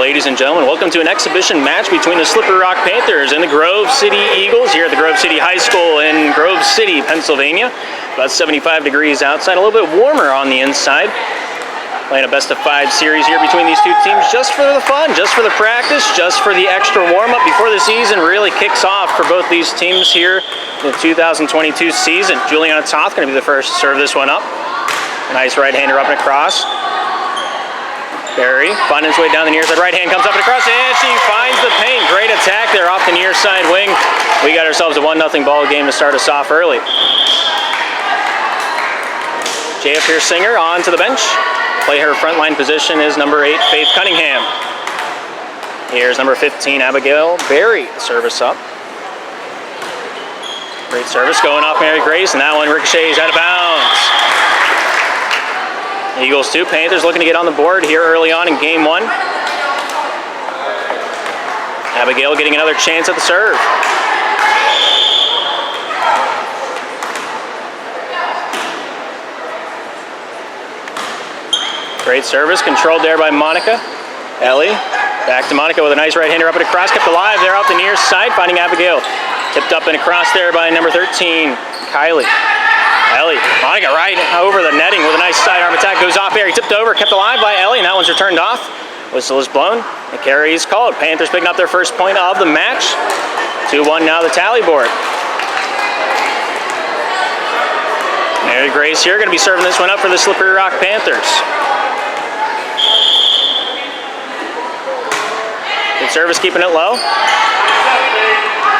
ladies and gentlemen. Welcome to an exhibition match between the Slippery Rock Panthers and the Grove City Eagles here at the Grove City High School in Grove City, Pennsylvania. About 75 degrees outside, a little bit warmer on the inside. Playing a best-of-5 series here between these two teams just for the fun, just for the practice, just for the extra warm-up before the season really kicks off for both these teams here in the 2022 season. Juliana Toth going to be the first to serve this one up. Nice right-hander up and across. Barry finding his way down the near side. Right hand comes up and across, and she finds the paint. Great attack there off the near side wing. We got ourselves a 1-0 ball game to start us off early. JF Singer on to the bench. Play her frontline position is number 8, Faith Cunningham. Here's number 15, Abigail Barry. Service up. Great service going off Mary Grace, and that one ricochets out of bounds. Eagles 2, Panthers looking to get on the board here early on in game 1. Abigail getting another chance at the serve. Great service, controlled there by Monica. Ellie, back to Monica with a nice right-hander up and across, kept alive there off the near side, finding Abigail. Tipped up and across there by number 13, Kylie. Ellie, Monica right over the netting with a nice sidearm attack. Goes off Barry, tipped over, kept alive by Ellie, and that one's returned off. Whistle is blown, and carry is called. Panthers picking up their first point of the match. 2-1 now the tally board. Mary Grace here going to be serving this one up for the Slippery Rock Panthers. Good service, keeping it low.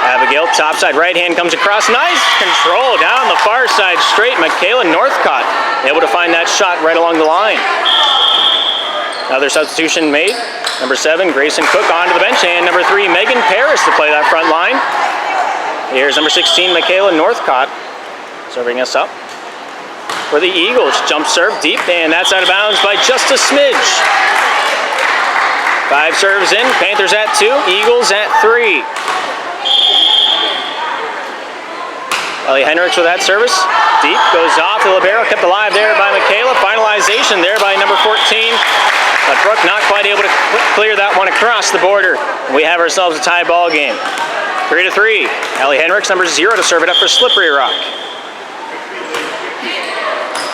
Abigail, topside right hand comes across. Nice control down the far side straight. Michaela Northcott able to find that shot right along the line. Another substitution made. Number 7, Grayson Cook onto the bench, and number 3, Megan Paris to play that front line. Here's number 16, Michaela Northcott serving us up for the Eagles. Jump serve deep, and that's out of bounds by just a smidge. 5 serves in. Panthers at 2, Eagles at 3. Ellie Henricks with that service. Deep, goes off the libero, kept alive there by Michaela. Finalization there by number 14. But Brooke not quite able to clear that one across the border. We have ourselves a tie ball game. 3-3. Ellie Henricks, number 0, to serve it up for Slippery Rock.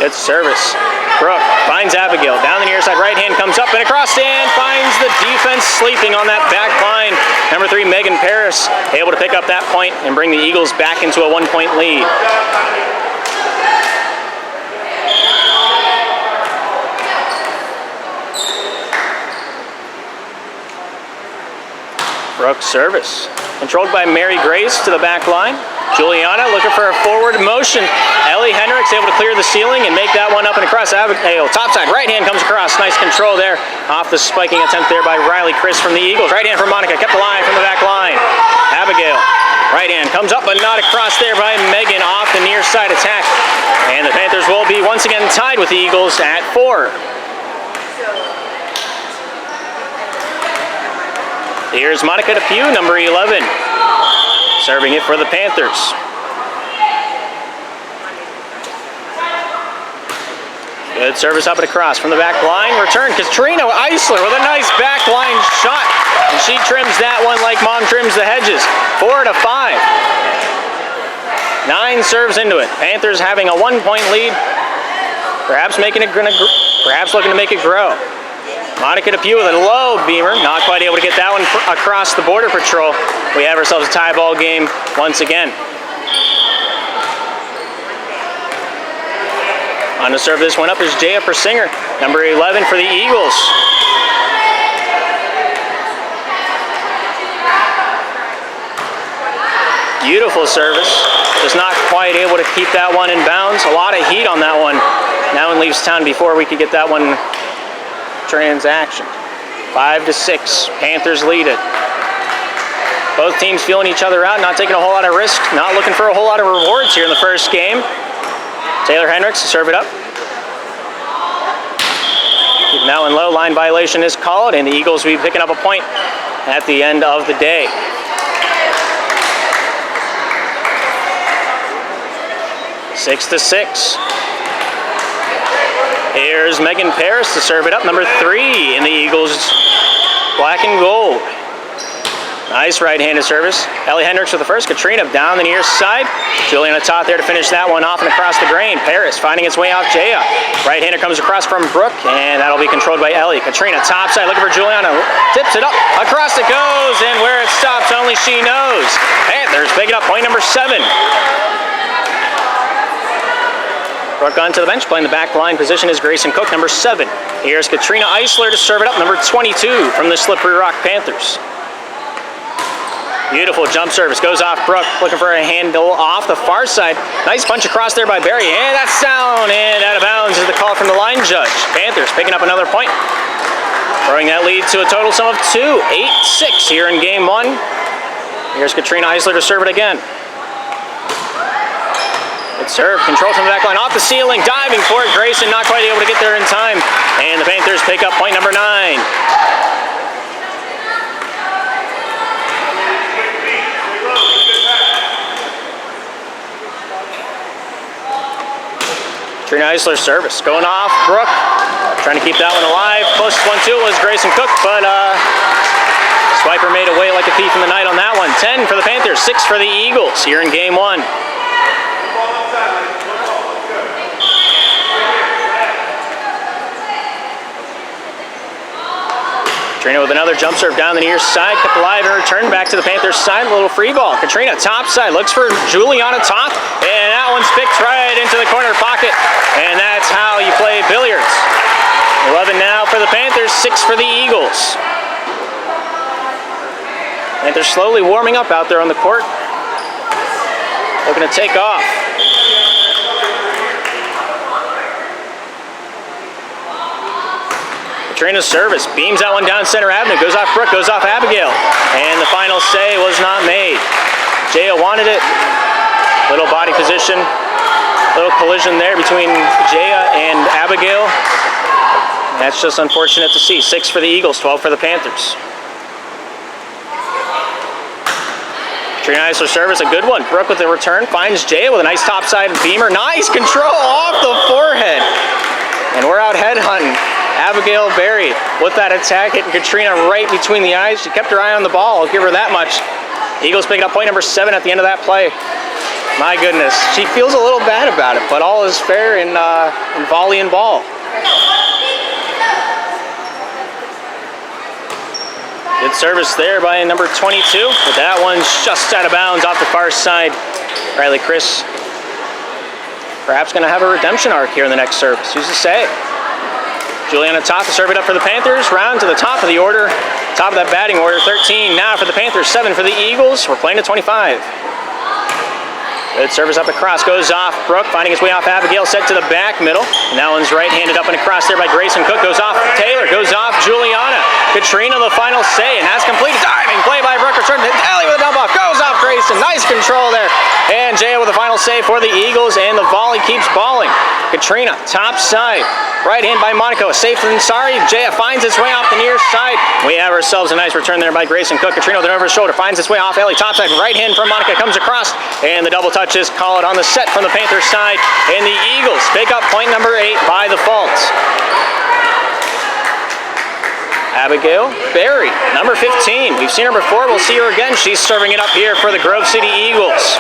Good service. Brooke finds Abigail. Down the near side, right hand comes up and across, and finds the defense sleeping on that back line. Number 3, Megan Paris, able to pick up that point and bring the Eagles back into a 1-point lead. Brooke's service. Controlled by Mary Grace to the back line. Juliana looking for a forward motion. Ellie Henricks able to clear the ceiling and make that one up and across. Abigail, topside, right hand comes across. Nice control there. Off the spiking attempt there by Riley Chris from the Eagles. Right hand from Monica, kept alive from the back line. Abigail, right hand comes up but not across there by Megan off the near side attack. And the Panthers will be once again tied with the Eagles at 4. Here's Monica Depew, number 11. Serving it for the Panthers. Good service up and across from the back line. Return, Katrina Eisler with a nice back line shot. And she trims that one like mom trims the hedges. 4-5. 9 serves into it. Panthers having a 1-point lead. Perhaps looking to make it grow. Monica Depew with a low beamer, not quite able to get that one across the border patrol. We have ourselves a tie ball game once again. On to serve this one up is JF Singer, number 11 for the Eagles. Beautiful service, just not quite able to keep that one in bounds. A lot of heat on that one. That one leaves town before we could get that one transaction. 5-6, Panthers lead it. Both teams feeling each other out, not taking a whole lot of risk, not looking for a whole lot of rewards here in the first game. Taylor Henricks to serve it up. Keeping that one low, line violation is called, and the Eagles will be picking up a point at the end of the day. 6-6. Here's Megan Paris to serve it up, number 3 in the Eagles black and gold. Nice right-handed service. Ellie Hendricks with the first. Katrina down the near side. Juliana Toth there to finish that one off and across the grain. Paris finding its way off Jaya. Right-hander comes across from Brooke, and that'll be controlled by Ellie. Katrina top side looking for Juliana. Tips it up. Across it goes, and where it stops, only she knows. Panthers picking up point number 7. Brooke onto the bench, playing the back line position is Grayson Cook, number 7. Here's Katrina Eisler to serve it up, number 22 from the Slippery Rock Panthers. Beautiful jump service, goes off Brooke, looking for a handle off the far side. Nice punch across there by Barry, and that's down, and out of bounds is the call from the line judge. Panthers picking up another point, throwing that lead to a total sum of 2, 8-6 here in game 1. Here's Katrina Eisler to serve it again. Good serve, control from the back line, off the ceiling, diving for it. Grayson not quite able to get there in time, and the Panthers pick up point number 9. Katrina Eisler's service going off. Brooke trying to keep that one alive. Closest one to it was Grayson Cook, but Swiper made away like a thief in the night on that one. 10 for the Panthers, 6 for the Eagles here in game 1. Katrina with another jump serve down the near side, kept alive and returned back to the Panthers side. A little free ball. Katrina top side looks for Juliana Toth, and that one's picked right into the corner pocket. And that's how you play billiards. 11 now for the Panthers, 6 for the Eagles. Panthers slowly warming up out there on the court, looking to take off. Katrina's service, beams that one down center avenue, goes off Brooke, goes off Abigail, and the final say was not made. Jaya wanted it, little body position, little collision there between Jaya and Abigail. That's just unfortunate to see. 6 for the Eagles, 12 for the Panthers. Katrina Eisler service, a good one. Brooke with the return, finds Jaya with a nice topside beamer. Nice control off the forehead. And we're out head hunting. Abigail Berry with that attack, hitting Katrina right between the eyes. She kept her eye on the ball, I'll give her that much. Eagles picking up point number 7 at the end of that play. My goodness, she feels a little bad about it, but all is fair in volley and ball. Good service there by number 22, but that one's just out of bounds off the far side. Riley Chris perhaps going to have a redemption arc here in the next service. Who's to say? Juliana Toth to serve it up for the Panthers. Round to the top of the order. Top of that batting order. 13 now for the Panthers, 7 for the Eagles. We're playing to 25. Good service up across, goes off Brooke, finding his way off Abigail, set to the back middle. And that one's right-handed up and across there by Grayson Cook, goes off Taylor, goes off Juliana. Katrina the final say, and that's complete. Diving play by Brooke, return to Ellie with a dump off, goes off Grayson, nice control there. And Jaya with the final say for the Eagles, and the volley keeps balling. Katrina, top side, right hand by Monaco, safe and sorry. Jaya finds its way off the near side. We have ourselves a nice return there by Grayson Cook. Katrina with it over his shoulder, finds its way off Ellie, top side, right hand from Monaco, comes across, and the double touches call it on the set from the Panthers side, and the Eagles pick up point number 8 by default. Abigail Berry, number 15. We've seen her before, we'll see her again. She's serving it up here for the Grove City Eagles.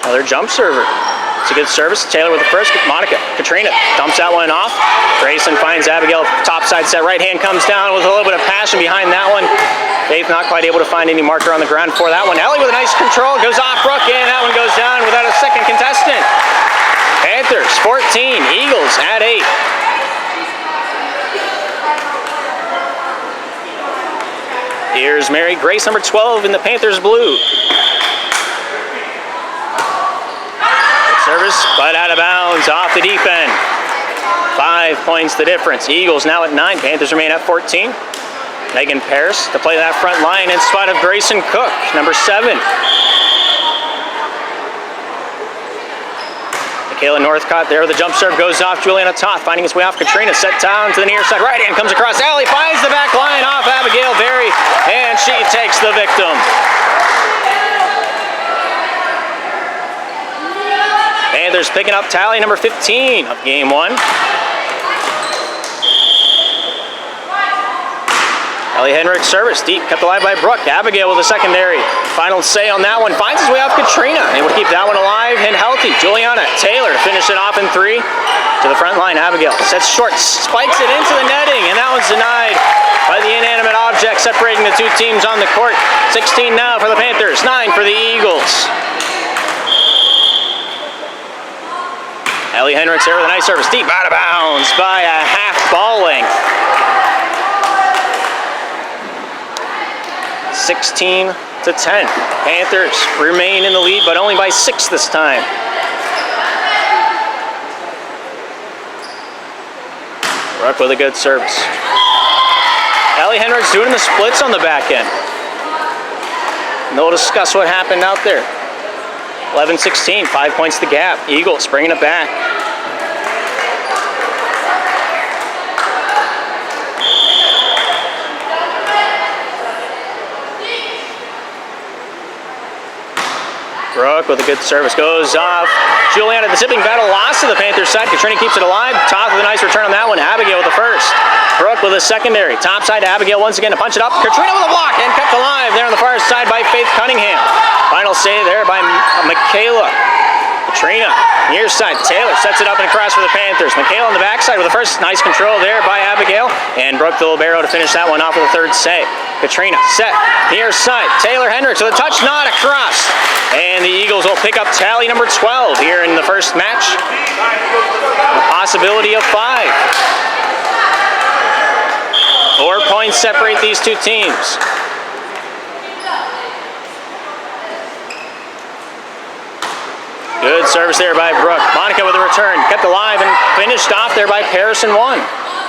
Another jump server. It's a good service. Taylor with the first. Monica. Katrina dumps that one off. Grayson finds Abigail. Topside set. Right hand comes down with a little bit of passion behind that one. Faith not quite able to find any marker on the ground for that one. Ellie with a nice control. Goes off Brooke, and that one goes down without a second contestant. Panthers 14. Eagles at 8. Here's Mary Grace, number 12 in the Panthers blue. Service, but out of bounds, off the deep end. 5 points the difference. Eagles now at 9. Panthers remain at 14. Megan Paris to play that front line in spot of Grayson Cook, number 7. Michaela Northcott there with the jump serve, goes off Juliana Toth, finding his way off Katrina, set down to the near side. Right hand comes across. Ellie finds the back line off Abigail Berry, and she takes the victim. Panthers picking up tally number 15 of game 1. Ellie Henrik's service, deep, kept alive by Brooke. Abigail with a secondary. Final say on that one, finds his way off Katrina. Able to keep that one alive and healthy. Juliana Taylor to finish it off in 3. To the front line, Abigail sets short, spikes it into the netting, and that one's denied by the inanimate object separating the two teams on the court. 16 now for the Panthers, 9 for the Eagles. Ellie Henrik's there with a nice service, deep out of bounds by a half ball length. 16 to 10. Panthers remain in the lead, but only by 6 this time. Brooke with a good service. Ellie Henrik's doing the splits on the back end. And they'll discuss what happened out there. 11-16, 5 points the gap. Eagles bringing it back. Brooke with a good service, goes off. Juliana, the zipping battle, lost to the Panthers side. Katrina keeps it alive. Top with a nice return on that one. Abigail with the first. Brooke with a secondary. Top side to Abigail once again to punch it up. Katrina with a block and kept alive there on the far side by Faith Cunningham. Final save there by Michaela. Katrina, near side. Taylor sets it up and across for the Panthers. Michaela on the backside with the first. Nice control there by Abigail. And Brooke the libero to finish that one off with the third save. Katrina set, near side. Taylor Henricks with a touch, not across. And the Eagles will pick up tally number 12 here in the first match. A possibility of 5. 4 points separate these two teams. Good service there by Brooke. Monica with a return. Kept alive and finished off there by Harrison 1.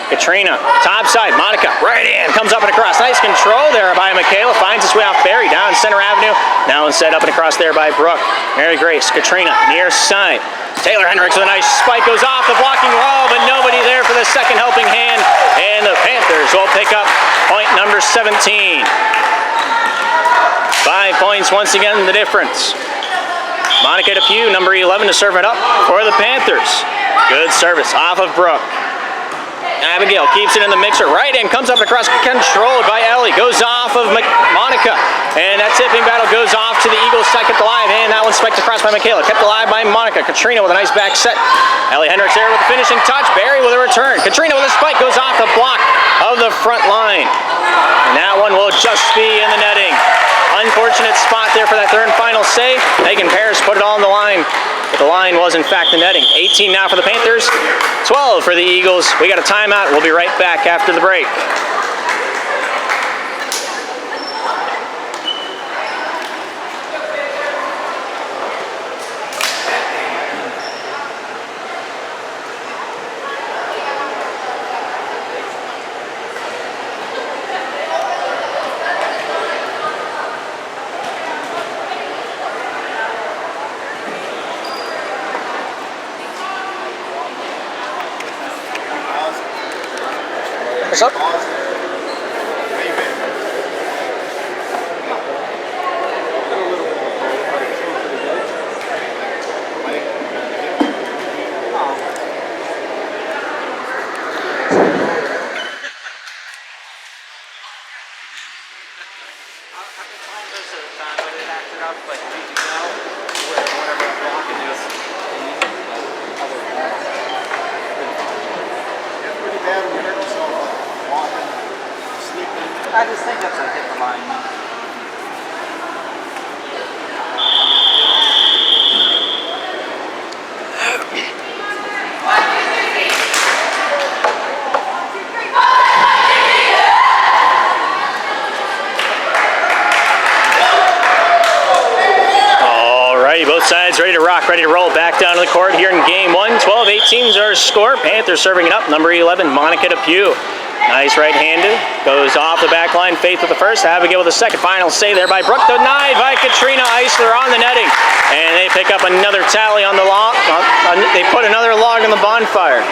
Katrina, top side. Monica, right in. Comes up and across. Nice control there by Michaela. Finds its way off Barry down Center Avenue. Now instead up and across there by Brooke. Mary Grace, Katrina, near side. Taylor Henricks with a nice spike. Goes off the blocking wall, but nobody there for the second helping hand. And the Panthers will pick up point number 17. 5 points once again the difference. Monica Depew, number 11, to serve it up for the Panthers. Good service off of Brooke. Abigail keeps it in the mixer. Right in, comes up and across, controlled by Ellie. Goes off of Monica. And that tipping battle goes off to the Eagles side, kept alive. And that one spiked across by Michaela. Kept alive by Monica. Katrina with a nice back set. Ellie Henricks there with the finishing touch. Barry with a return. Katrina with a spike, goes off the block of the front line. And that one will just be in the netting. Unfortunate spot there for that third and final save. Megan Paris put it all on the line, but the line was in fact the netting. 18 now for the Panthers, 12 for the Eagles. We got a timeout. We'll be right back after the break. What's up? I just think that's a hit the line. Alrighty, both sides ready to rock, ready to roll. Back down to the court here in game 1. 12-18 is our score. Panthers serving it up. Number 11, Monica Depew. Nice right-handed. Goes off the back line. Faith with the first. Abigail with the second. Final save there by Brooke. Denied by Katrina Eisler on the netting. And they pick up another tally on the log. They put another log on the bonfire.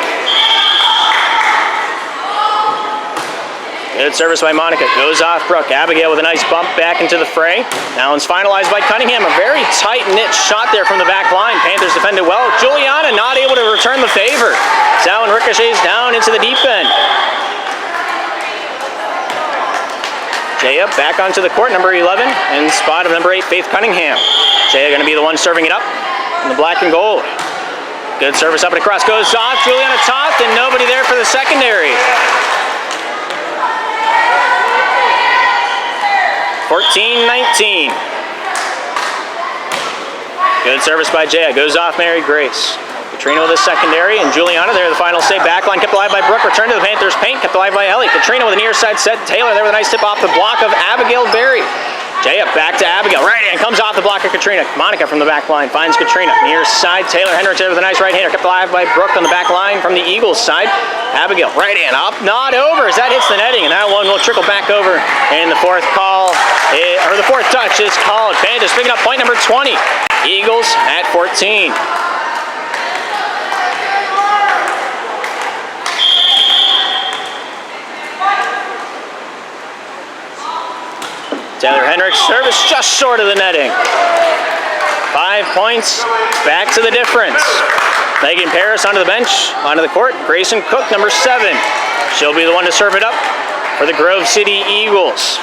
Good service by Monica. Goes off Brooke. Abigail with a nice bump back into the fray. That one's finalized by Cunningham. A very tight-knit shot there from the back line. Panthers defended well. Juliana not able to return the favor. That one ricochets down into the deep end. Jaya back onto the court, number 11, in spot of number 8, Faith Cunningham. Jaya going to be the one serving it up in the black and gold. Good service up and across. Goes off. Juliana Toth, and nobody there for the secondary. 14-19. Good service by Jaya. Goes off Mary Grace. Katrina with a secondary, and Juliana there, the final save. Backline kept alive by Brooke. Return to the Panthers' paint, kept alive by Ellie. Katrina with a near side set. Taylor there with a nice tip off the block of Abigail Berry. Jaya back to Abigail. Right hand comes off the block of Katrina. Monica from the back line finds Katrina. Near side, Taylor Hendricks there with a nice right hander. Kept alive by Brooke on the back line from the Eagles side. Abigail, right hand up, not over as that hits the netting, and that one will trickle back over. And the fourth the fourth touch is called. Panthers picking up point number 20. Eagles at 14. Taylor Hendricks service just short of the netting. 5 points, back to the difference. Megan Paris onto the bench, onto the court. Grayson Cook, number 7. She'll be the one to serve it up for the Grove City Eagles.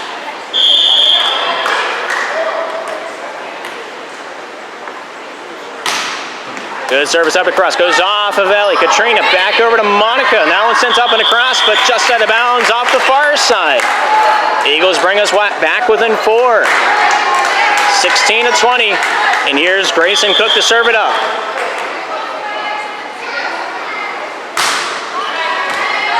Good service up across, goes off of Ellie. Katrina back over to Monica. That one sent up and across, but just out of bounds off the far side. Eagles bring us back within 4. 16-20. And here's Grayson Cook to serve it up.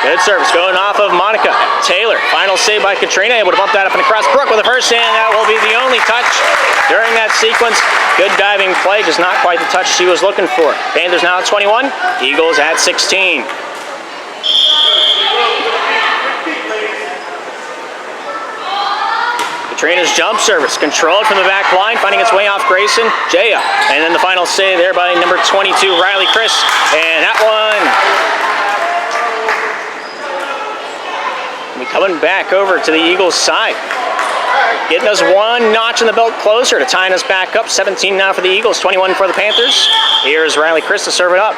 Good service going off of Monica. Taylor, final save by Katrina, able to bump that up and across. Brooke with the first hand, that will be the only touch during that sequence. Good diving play, just not quite the touch she was looking for. Panthers now at 21, Eagles at 16. Katrina's jump service, controlled from the back line, finding its way off Grayson. Jaya, and then the final save there by number 22, Riley Chris. And that one coming back over to the Eagles side. Getting us one notch in the belt closer to tying us back up. 17 now for the Eagles, 21 for the Panthers. Here's Riley Chris to serve it up.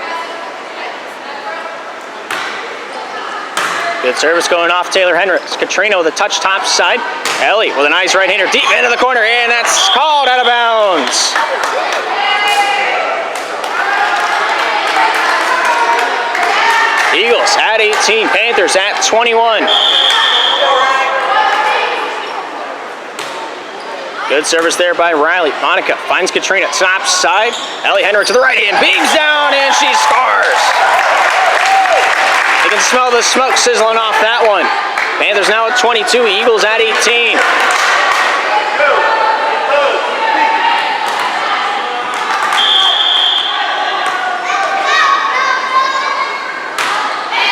Good service going off Taylor Hendricks. Katrina with a touch top side. Ellie with a nice right hander deep into the corner, and that's called out of bounds. Eagles at 18, Panthers at 21. Good service there by Riley. Monica finds Katrina, top side. Ellie Hendricks to the right hand, beams down, and she scores. You can smell the smoke sizzling off that one. Panthers now at 22, Eagles at 18.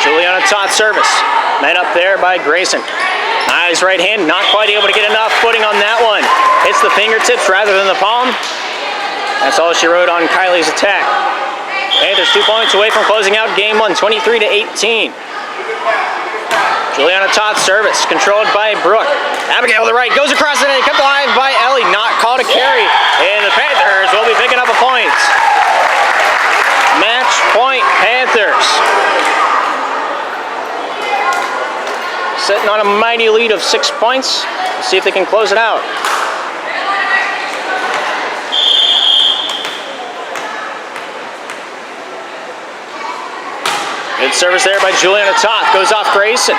Juliana Toth service. Met up there by Grayson. Nice right hand, not quite able to get enough footing on that one. Hits the fingertips rather than the palm. That's all she wrote on Kylie's attack. Panthers 2 points away from closing out game 1, 23-18. Juliana Toth service, controlled by Brooke. Abigail with the right, goes across the net, kept alive by Ellie, not called a carry. And the Panthers will be picking up a point. Match point, Panthers. Sitting on a mighty lead of 6 points. Let's see if they can close it out. Good service there by Juliana Toth. Goes off Grayson.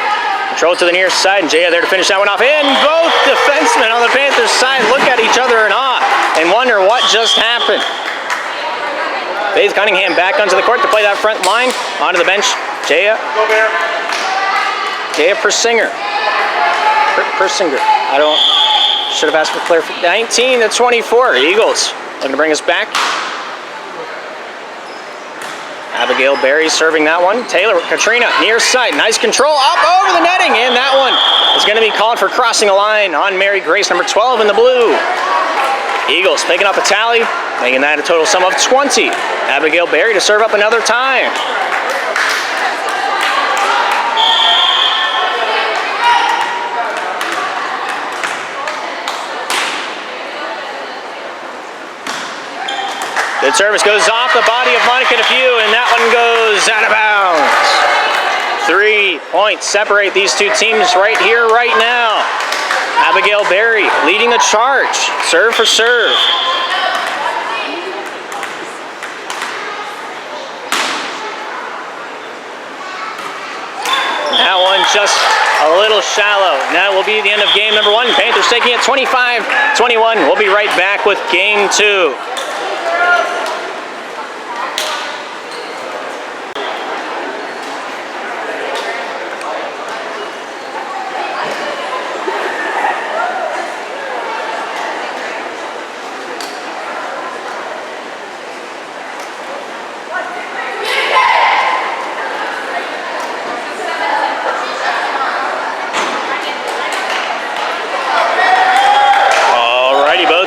Control to the near side, and Jaya there to finish that one off. And both defensemen on the Panthers side look at each other in awe and wonder what just happened. Faith Cunningham back onto the court to play that front line. Onto the bench, Jaya. Jaya Persinger. Should have asked for clarification. 19-24, Eagles looking to bring us back. Abigail Berry serving that one. Taylor, Katrina, near side. Nice control, up over the netting, and that one is going to be called for crossing a line on Mary Grace, number 12 in the blue. Eagles picking up a tally, making that a total sum of 20. Abigail Berry to serve up another time. Good service goes off the body of Monica DePew, and that one goes out of bounds. 3 points separate these two teams right here, right now. Abigail Berry leading the charge. Serve for serve. That one just a little shallow. And that will be the end of game number 1. Panthers taking it 25-21. We'll be right back with game 2.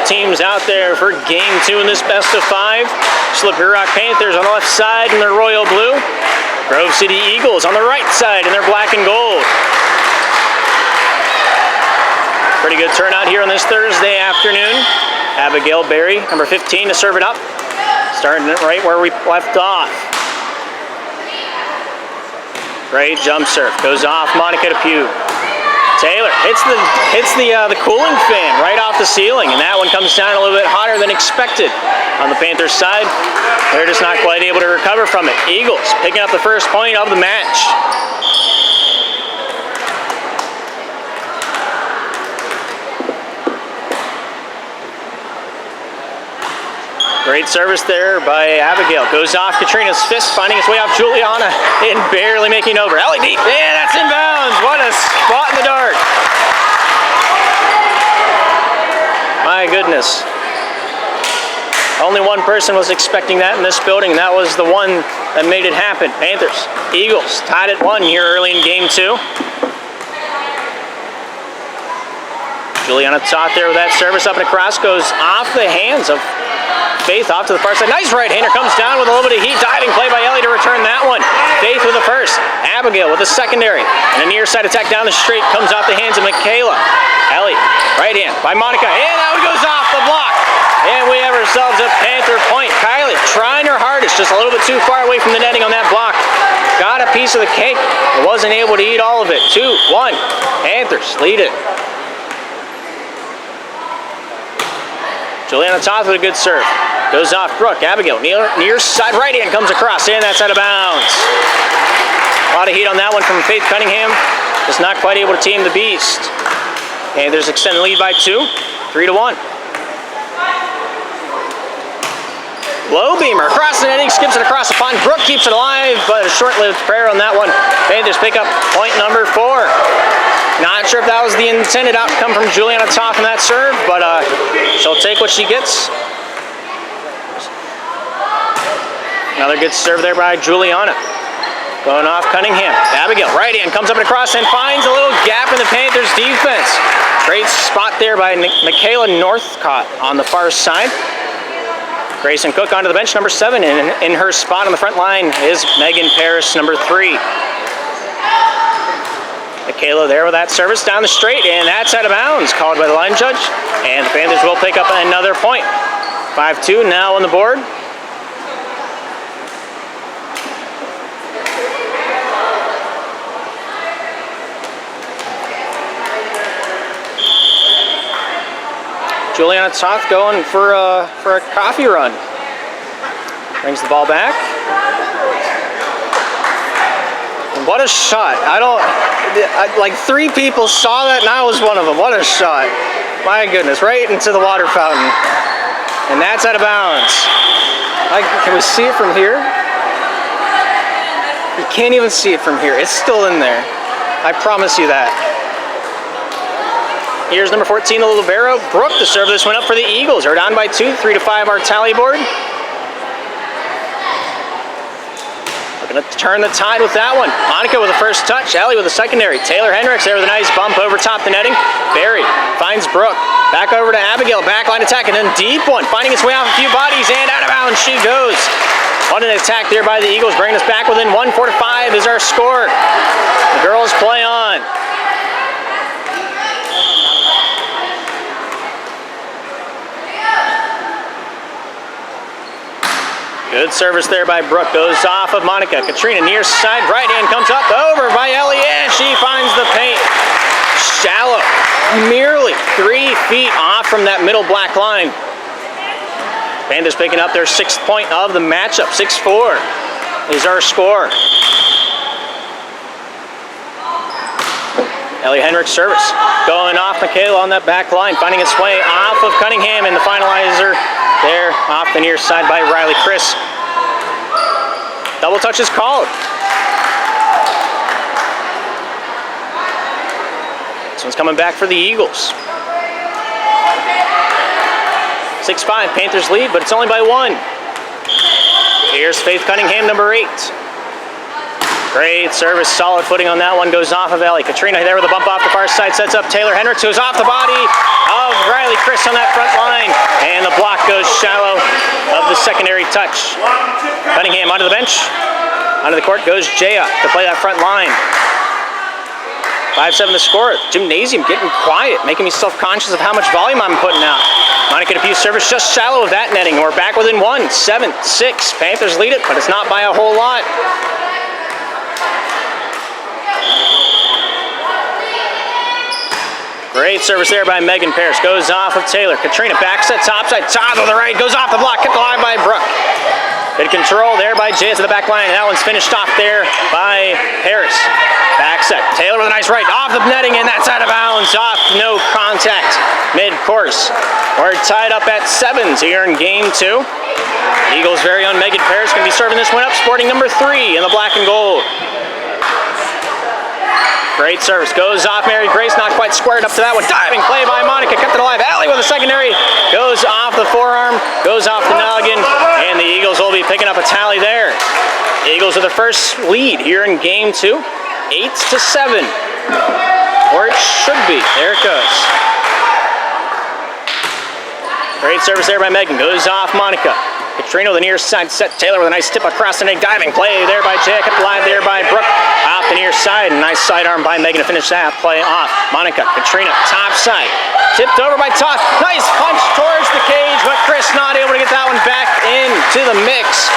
Teams out there for game 2 in this best of 5. Slippery Rock Panthers on the left side in their royal blue. Grove City Eagles on the right side in their black and gold. Pretty good turnout here on this Thursday afternoon. Abigail Berry, number 15, to serve it up. Starting it right where we left off. Great jump serve. Goes off Monica DePew. Taylor hits the cooling fan right off the ceiling, and that one comes down a little bit hotter than expected on the Panthers side. They're just not quite able to recover from it. Eagles picking up the first point of the match. Great service there by Abigail. Goes off Katrina's fist, finding its way off Juliana and barely making over. Ellie deep, and that's inbounds. What a spot in the dark. My goodness. Only one person was expecting that in this building, and that was the one that made it happen. Panthers, Eagles tied at 1 here early in game 2. Juliana Toth there with that service up and across, goes off the hands of Faith off to the far side. Nice right-hander, comes down with a little bit of heat. Diving play by Ellie to return that one. Faith with the first. Abigail with the secondary. And a near side attack down the straight comes off the hands of Michaela. Ellie, right hand by Monica. And that one goes off the block. And we have ourselves a Panther point. Kylie trying her hardest, just a little bit too far away from the netting on that block. Got a piece of the cake, but wasn't able to eat all of it. 2-1. Panthers lead it. Juliana Toth with a good serve. Goes off Brooke. Abigail near side right hand comes across, and that's out of bounds. A lot of heat on that one from Faith Cunningham. Just not quite able to tame the beast. And there's extended lead by 2, 3-1. Low beamer across the netting, skips it across the pond. Brooke keeps it alive, but a short-lived prayer on that one. Panthers pick up point number 4. Not sure if that was the intended outcome from Juliana Toth in that serve, but she'll take what she gets. Another good serve there by Juliana. Going off Cunningham. Abigail, right hand, comes up and across and finds a little gap in the Panthers' defense. Great spot there by Michaela Northcott on the far side. Grayson Cook onto the bench, number 7, and in her spot on the front line is Megan Paris, number 3. Michaela there with that service down the straight, and that's out of bounds, called by the line judge. And the Panthers will pick up another point. 5-2 now on the board. Juliana Toth going for a coffee run. Brings the ball back. And what a shot. Like 3 people saw that, and I was one of them. What a shot. My goodness, right into the water fountain. And that's out of bounds. Can we see it from here? You can't even see it from here. It's still in there. I promise you that. Here's number 14, the libero, Brooke, to serve this one up for the Eagles. They're down by 2, 3-5 our tally board. Looking to turn the tide with that one. Monica with the first touch, Ellie with the secondary. Taylor Hendricks there with a nice bump over top the netting. Barry finds Brooke. Back over to Abigail, backline attack, and then deep one. Finding its way off a few bodies, and out of bounds she goes. What an attack there by the Eagles, bringing us back within 1, 4-5 is our score. The girls play on. Great service there by Brooke. Goes off of Monica. Katrina near side. Right hand comes up over by Ellie, and she finds the paint. Shallow. Merely 3 feet off from that middle black line. Panthers picking up their 6th point of the matchup. 6-4 is our score. Ellie Henrik's service going off Michaela on that back line, finding its way off of Cunningham, and the finalizer there off the near side by Riley Chris. Double touch is called. This one's coming back for the Eagles. 6-5, Panthers lead, but it's only by 1. Here's Faith Cunningham, number 8. Great service, solid footing on that one, goes off of Ellie. Katrina there with a bump off the far side, sets up Taylor Hendricks, who's off the body of Riley Chris on that front line. And the block goes shallow of the secondary touch. Cunningham onto the bench. Onto the court goes Jaya to play that front line. 5-7 the score. Gymnasium getting quiet, making me self-conscious of how much volume I'm putting out. Monica DePue's service just shallow of that netting. We're back within 1, 7-6. Panthers lead it, but it's not by a whole lot. Great service there by Megan Parrish. Goes off of Taylor. Katrina back set topside. Top of the right. Goes off the block. Kept alive by Brooke. Good control there by Jay to the back line. That one's finished off there by Harris. Back set. Taylor with a nice right. Off the netting, and that's out of bounds. Off. No contact. Mid-course. We're tied up at 7s here in game 2. Eagles' very own Megan Parrish going to be serving this one up, sporting number 3 in the black and gold. Great service. Goes off Mary Grace. Not quite squared up to that one. Diving play by Monica. Kept it alive. Ellie with a secondary. Goes off the forearm. Goes off the noggin. And the Eagles will be picking up a tally there. Eagles are the first lead here in game 2. 8-7. Or it should be. There it goes. Great service there by Megan. Goes off Monica. Katrina with the near side set. Taylor with a nice tip across the neck. Diving play there by Jay. Kept alive there by Brooke. Off the near side. Nice sidearm by Megan to finish that play off. Monica. Katrina. Top side. Tipped over by Toth. Nice punch towards the cage, but Chris not able to get that one back into the mix.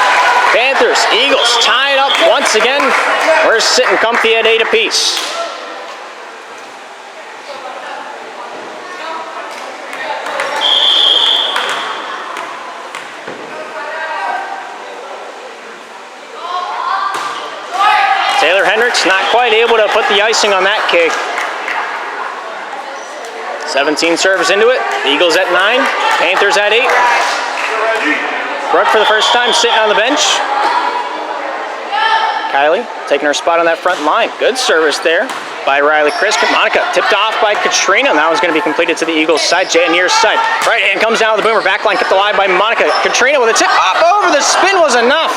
Panthers, Eagles tied up once again. We're sitting comfy at 8 apiece. Taylor Hendricks not quite able to put the icing on that cake. 17 serves into it. Eagles at 9. Panthers at 8. Brooke for the first time sitting on the bench. Kylie taking her spot on that front line. Good service there by Riley Chris. Monica tipped off by Katrina. And that one's going to be completed to the Eagles side. Jay near side. Right hand comes down with the boomer. Back line kept alive by Monica. Katrina with a tip up over. The spin was enough.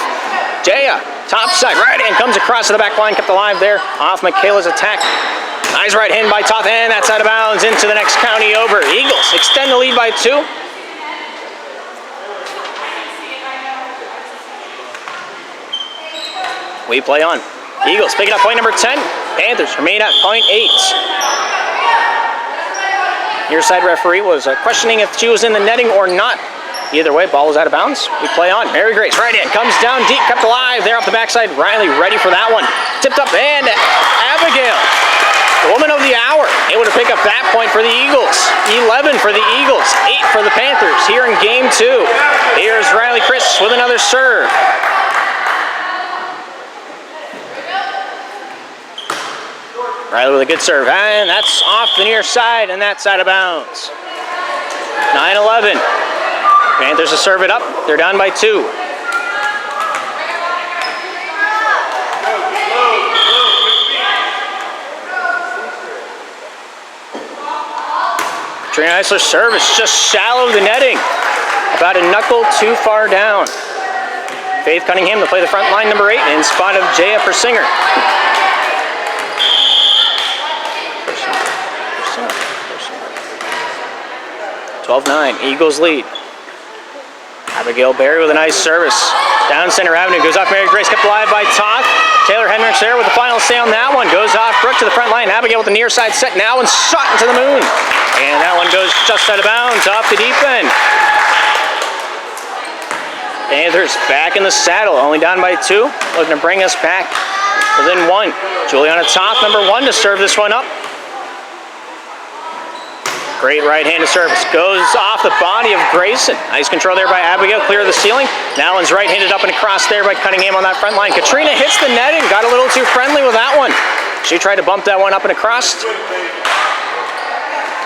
Jaya, top side, right hand comes across to the back line, kept alive there, off Michaela's attack. Nice right hand by Toth, and that's out of bounds into the next county over. Eagles extend the lead by 2. We play on. Eagles picking up point number 10. Panthers remain at point 8. Near side referee was questioning if she was in the netting or not. Either way, ball was out of bounds. We play on. Mary Grace, right hand, comes down deep, kept alive there off the backside. Riley ready for that one. Tipped up, and Abigail, the woman of the hour, able to pick up that point for the Eagles. 11 for the Eagles, 8 for the Panthers here in game 2. Here's Riley Chris with another serve. Riley with a good serve, and that's off the near side, and that's out of bounds. 9-11. Panthers to serve it up. They're down by 2. Trina Eisler's service just shallow of the netting. About a knuckle too far down. Faith Cunningham to play the front line, number 8, in spot of Jaya Persinger. 12-9, Eagles lead. Abigail Berry with a nice service. Down center avenue, goes off Mary Grace, kept alive by Toth. Taylor Hendricks there with the final say on that one. Goes off Brooke to the front line. Abigail with the near side set now and shot into the moon. And that one goes just out of bounds off the deep end. Panthers back in the saddle, only down by 2. Looking to bring us back within 1. Juliana Toth, number 1, to serve this one up. Great right-handed service. Goes off the body of Grayson. Nice control there by Abigail. Clear of the ceiling. Now one's right-handed up and across there by Cunningham on that front line. Katrina hits the netting. Got a little too friendly with that one. She tried to bump that one up and across.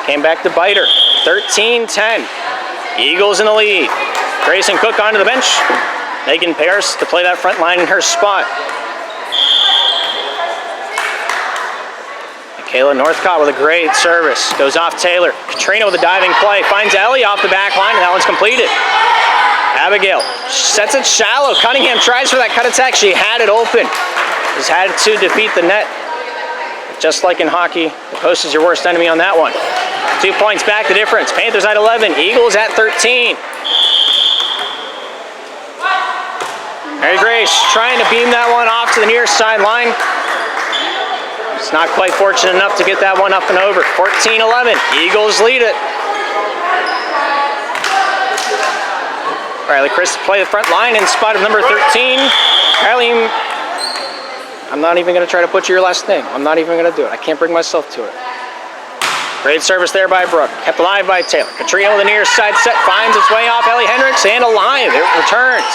Came back to bite her. 13-10. Eagles in the lead. Grayson Cook onto the bench. Megan Paris to play that front line in her spot. Kayla Northcott with a great service. Goes off Taylor. Katrina with a diving play. Finds Ellie off the back line, and that one's completed. Abigail sets it shallow. Cunningham tries for that cut attack. She had it open. Just had to defeat the net. Just like in hockey, the post is your worst enemy on that one. 2 points back the difference. Panthers at 11. Eagles at 13. Mary Grace trying to beam that one off to the near sideline. It's not quite fortunate enough to get that one up and over. 14-11. Eagles lead it. Riley Chris to play the front line in spot of number 13. Riley, I'm not even going to try to butcher your last name. I'm not even going to do it. I can't bring myself to it. Great service there by Brooke. Kept alive by Taylor. Katrina with the near side set. Finds its way off Ellie Hendricks and alive. It returns.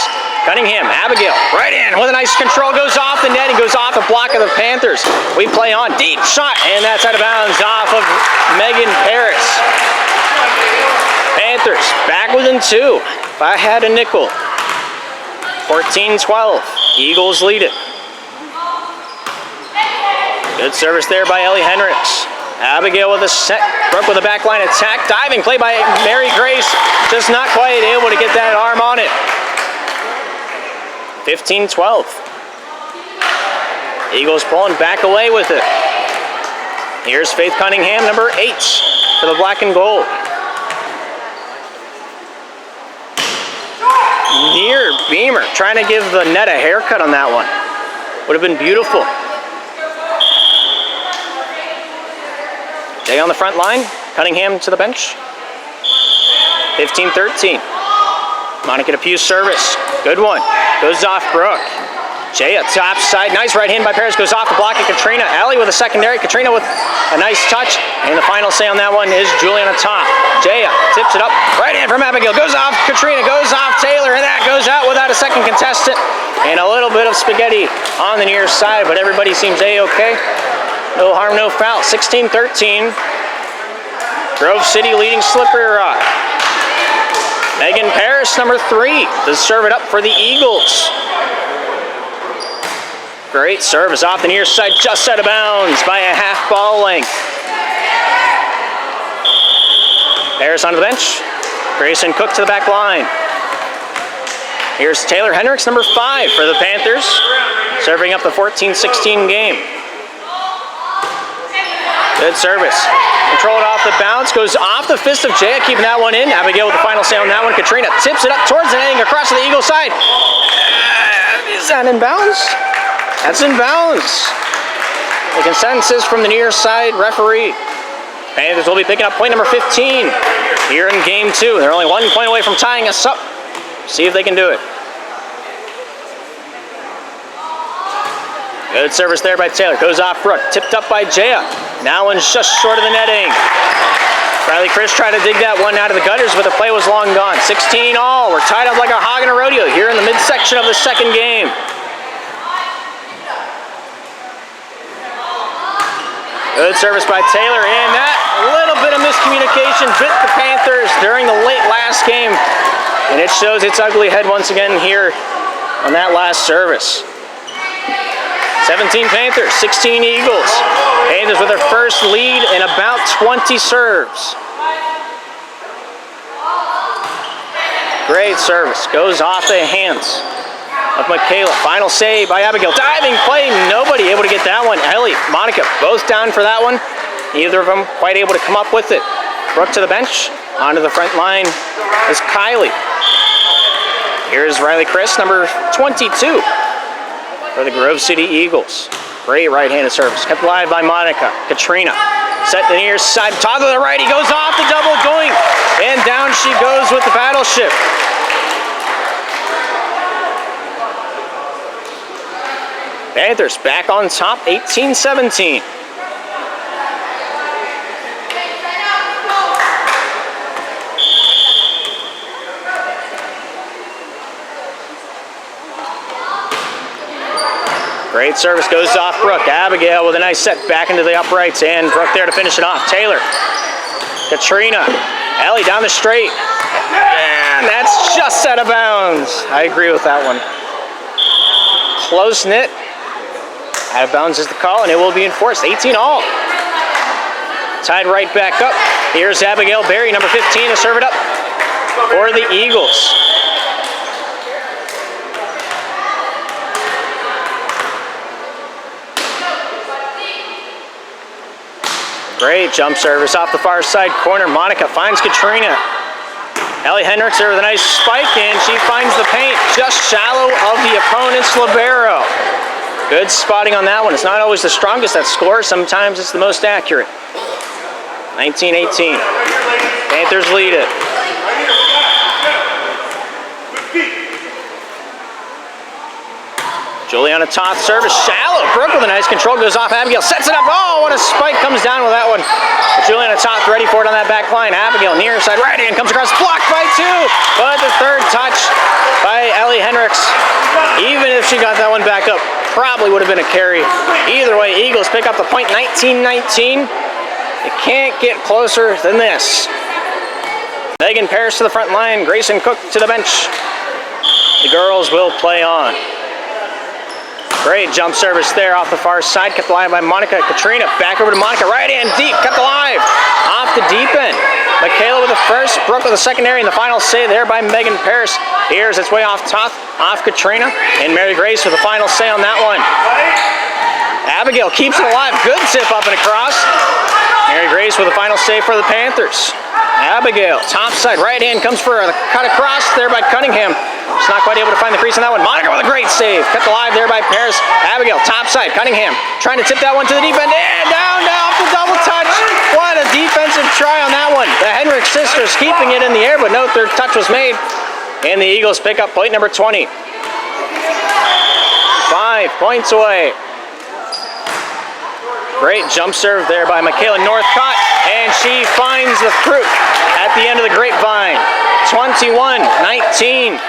Cunningham, Abigail, right in with a nice control. Goes off the net and goes off the block of the Panthers. We play on. Deep shot. And that's out of bounds off of Megan Paris. Panthers back within 2. If I had a nickel. 14-12. Eagles lead it. Good service there by Ellie Hendricks. Abigail with a set. Brooke with a backline attack. Diving play by Mary Grace. Just not quite able to get that arm on it. 15-12. Eagles pulling back away with it. Here's Faith Cunningham, number 8, for the black and gold. Near Beamer, trying to give the net a haircut on that one. Would have been beautiful. Jay on the front line. Cunningham to the bench. 15-13. Monica DePue's service. Good one. Goes off Brooke. Jaya top side. Nice right hand by Paris. Goes off the block of Katrina. Allie with a secondary. Katrina with a nice touch. And the final say on that one is Juliana Top. Jaya tips it up. Right hand from Abigail. Goes off Katrina. Goes off Taylor. And that goes out without a second contestant. And a little bit of spaghetti on the near side. But everybody seems A-okay. No harm, no foul. 16-13. Grove City leading Slippery Rock. Megan Paris, number 3, to serve it up for the Eagles. Great service off the near side, just out of bounds by a half ball length. Paris onto the bench. Grayson Cook to the back line. Here's Taylor Hendricks, number 5, for the Panthers, serving up the 14-16 game. Good service. Controlled off the bounce, goes off the fist of Jaya, keeping that one in. Abigail with the final say on that one. Katrina tips it up towards the netting across to the Eagle side. Is that in bounds? That's in bounds. The consensus from the near side referee. Panthers will be picking up point number 15 here in game 2. They're only 1 point away from tying us up. See if they can do it. Good service there by Taylor. Goes off Brooke. Tipped up by Jaya. Now one's just short of the netting. Riley Chris tried to dig that one out of the gutters, but the play was long gone. 16 all. We're tied up like a hog in a rodeo here in the midsection of the second game. Good service by Taylor, and that little bit of miscommunication bit the Panthers during the late last game. And it shows its ugly head once again here on that last service. 17 Panthers, 16 Eagles. Panthers with their first lead in about 20 serves. Great service, goes off the hands of Michaela. Final save by Abigail. Diving play, nobody able to get that one. Ellie, Monica, both down for that one. Neither of them quite able to come up with it. Brooke to the bench, onto the front line is Kylie. Here's Riley Chris, number 22. For the Grove City Eagles. Great right-handed service. Kept alive by Monica. Katrina. Set the near side. Todd to the right. He goes off the double doink. And down she goes with the battleship. Panthers back on top, 18-17. Great service goes off Brooke. Abigail with a nice set back into the uprights, and Brooke there to finish it off. Taylor, Katrina, Ellie down the straight, and that's just out of bounds. I agree with that one. Close knit. Out of bounds is the call, and it will be enforced. 18-all. Tied right back up. Here's Abigail Berry, number 15, to serve it up for the Eagles. Great jump service off the far side corner. Monica finds Katrina. Ellie Hendricks there with a nice spike, and she finds the paint just shallow of the opponent's libero. Good spotting on that one. It's not always the strongest that scores. Sometimes it's the most accurate. 19-18. Panthers lead it. Juliana Toth service, shallow. Brooke with a nice control, goes off. Abigail sets it up. Oh, what a spike, comes down with that one. Juliana Toth ready for it on that back line. Abigail near side right hand, comes across, blocked by two. But the third touch by Ellie Hendricks. Even if she got that one back up, probably would have been a carry. Either way, Eagles pick up the point, 19-19. You can't get closer than this. Megan Parrish to the front line, Grayson Cook to the bench. The girls will play on. Great jump service there off the far side, kept alive by Monica. Katrina back over to Monica, right hand deep, kept alive off the deep end. Michaela with the first, Brooke with the secondary, and the final say there by Megan Parrish. Here's its way off Toth, off Katrina, and Mary Grace with the final say on that one. Abigail keeps it alive, good zip up and across. Mary Grace with the final say for the Panthers. Abigail, top side, right hand comes for a cut across there by Cunningham. She's not quite able to find the crease on that one. Monica with a great save. Kept alive there by Paris. Abigail, top side. Cunningham trying to tip that one to the deep end. And down off the double touch. What a defensive try on that one. The Hendricks sisters keeping it in the air, but no third touch was made. And the Eagles pick up point number 20. 5 points away. Great jump serve there by Michaela Northcott. And she finds the fruit at the end of the grapevine. 21-19.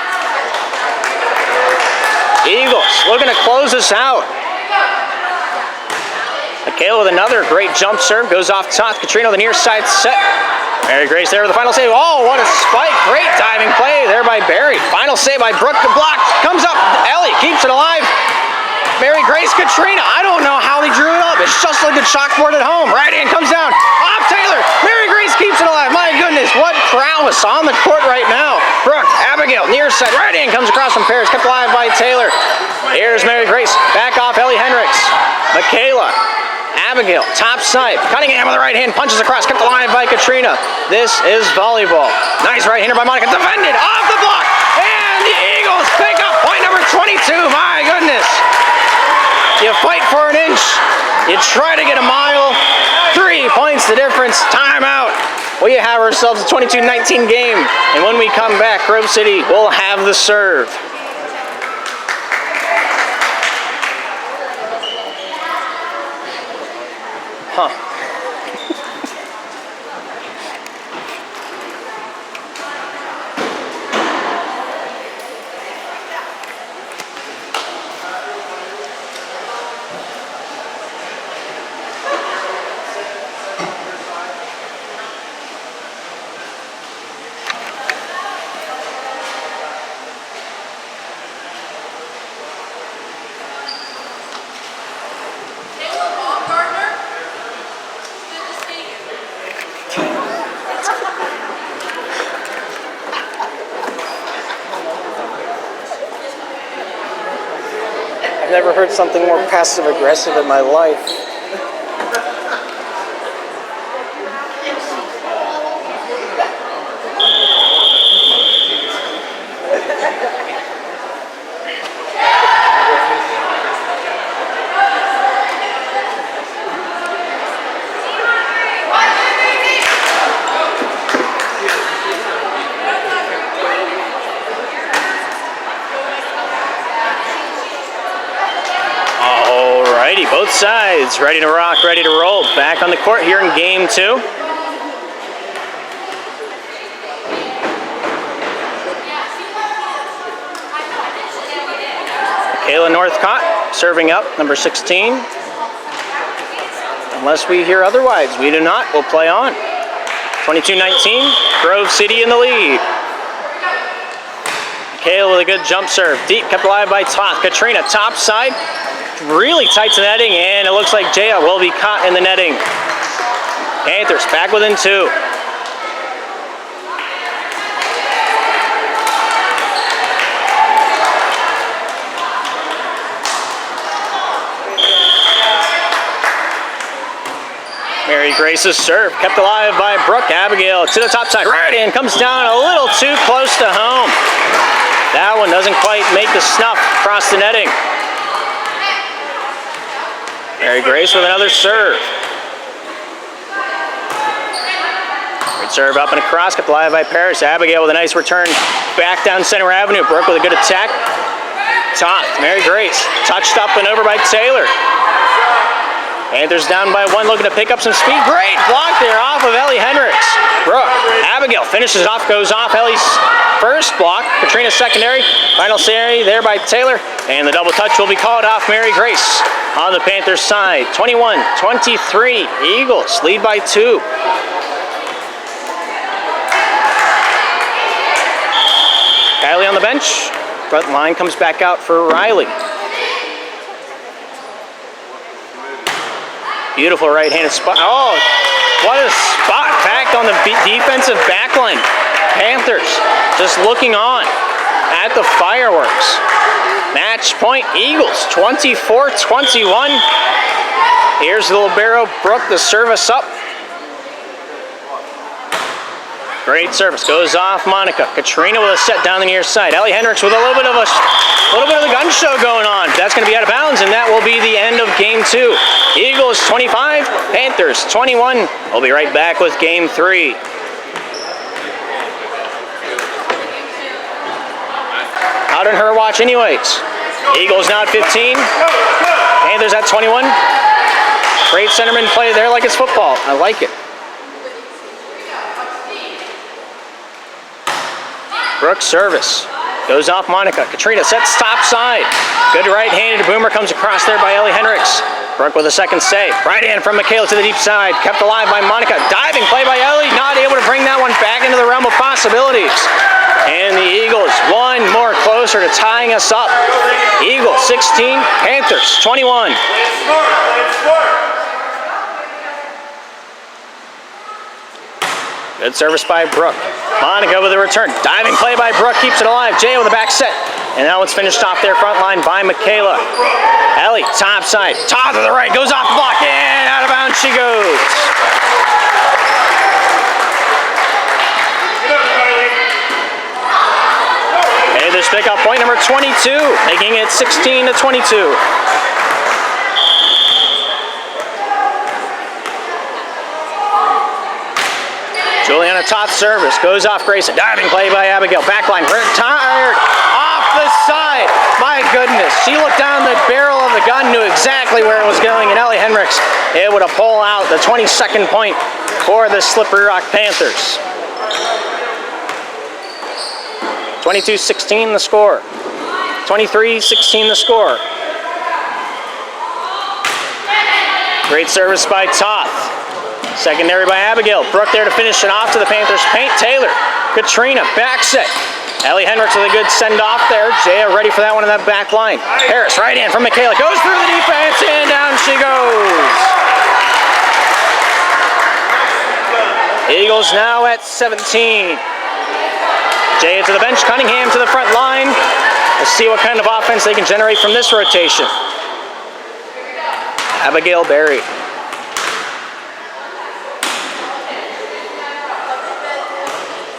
Eagles looking to close this out. Michaela with another great jump serve, goes off Toth. Katrina with the near side set. Mary Grace there with the final save. Oh, what a spike. Great diving play there by Barry. Final save by Brooke, the block. Comes up, Ellie keeps it alive. Mary Grace, Katrina. I don't know how they drew it up. It's just like a chalkboard at home. Right hand comes down. Off Taylor. Mary Grace keeps it alive. My goodness, what prowess on the court right now. Brooke, Abigail, near side. Right hand comes across from Paris. Kept alive by Taylor. Here's Mary Grace. Back off Ellie Hendricks. Michaela. Abigail, top side. Cunningham with the right hand. Punches across. Kept alive by Katrina. This is volleyball. Nice right hander by Monica. Defended off the block. And the Eagles pick up point number 22. My goodness. You fight for an inch, you try to get a mile. 3 points the difference, timeout. We have ourselves a 22-19 game, and when we come back, Grove City will have the serve. Huh. I've never heard something more passive-aggressive in my life. sides, ready to rock, ready to roll. Back on the court here in game 2. Kayla Northcott serving up, number 16. Unless we hear otherwise, we do not. We'll play on. 22-19, Grove City in the lead. Kayla with a good jump serve. Deep, kept alive by Toth. Katrina, top side. Really tight to the netting, and it looks like Jaya will be caught in the netting. Panthers back within 2. Mary Grace's serve, kept alive by Brooke. Abigail to the top side, right in, comes down a little too close to home. That one doesn't quite make the snuff across the netting. Mary Grace with another serve. Good serve up and across, kept alive by Paris. Abigail with a nice return back down Center Avenue. Brooke with a good attack. Top, Mary Grace, touched up and over by Taylor. Panthers down by 1, looking to pick up some speed. Great block there off of Ellie Hendricks. Brooke, Abigail finishes it off, goes off Ellie's first block. Katrina's secondary. Final series there by Taylor. And the double touch will be called off Mary Grace on the Panthers side. 21-23, Eagles lead by 2. Kylie on the bench. Front line comes back out for Riley. Beautiful right-handed spot. Oh, what a spot packed on the defensive backline. Panthers just looking on at the fireworks. Match point Eagles, 24-21. Here's the libero, Brooke, the service up. Great service, goes off Monica. Katrina with a set down the near side. Ellie Hendricks with a little bit of the gun show going on. That's going to be out of bounds, and that will be the end of game 2. Eagles 25, Panthers 21. We'll be right back with game 3. Out on her watch anyways. Eagles now at 15. Panthers at 21. Great centerman play there like it's football. I like it. Brooks service. Goes off Monica. Katrina sets top side. Good right-handed boomer comes across there by Ellie Hendricks. Brooke with a second save. Right hand from Michaela to the deep side. Kept alive by Monica. Diving play by Ellie. Not able to bring that one back into the realm of possibilities. And the Eagles one more closer to tying us up. Eagles 16, Panthers 21. Good service by Brooke. Monica with a return. Diving play by Brooke keeps it alive. Jay with a back set. And that one's finished off there front line by Michaela. Ellie, top side. Top to the right. Goes off the block. And out of bounds she goes. Panthers pick up point number 22, making it 16-22. Juliana Toth service, goes off Grayson. Diving play by Abigail. Backline, retired off the side. My goodness, she looked down the barrel of the gun, knew exactly where it was going, and Ellie Hendricks able to pull out the 22nd point for the Slippery Rock Panthers. 22-16 the score. 23-16 the score. Great service by Toth. Secondary by Abigail. Brooke there to finish it off to the Panthers paint. Taylor, Katrina, back set. Ellie Hendricks with a good send-off there. Jaya ready for that one in that back line. Harris, right hand from Michaela. Goes through the defense, and down she goes. Eagles now at 17. Jaya to the bench, Cunningham to the front line. Let's see what kind of offense they can generate from this rotation. Abigail Berry.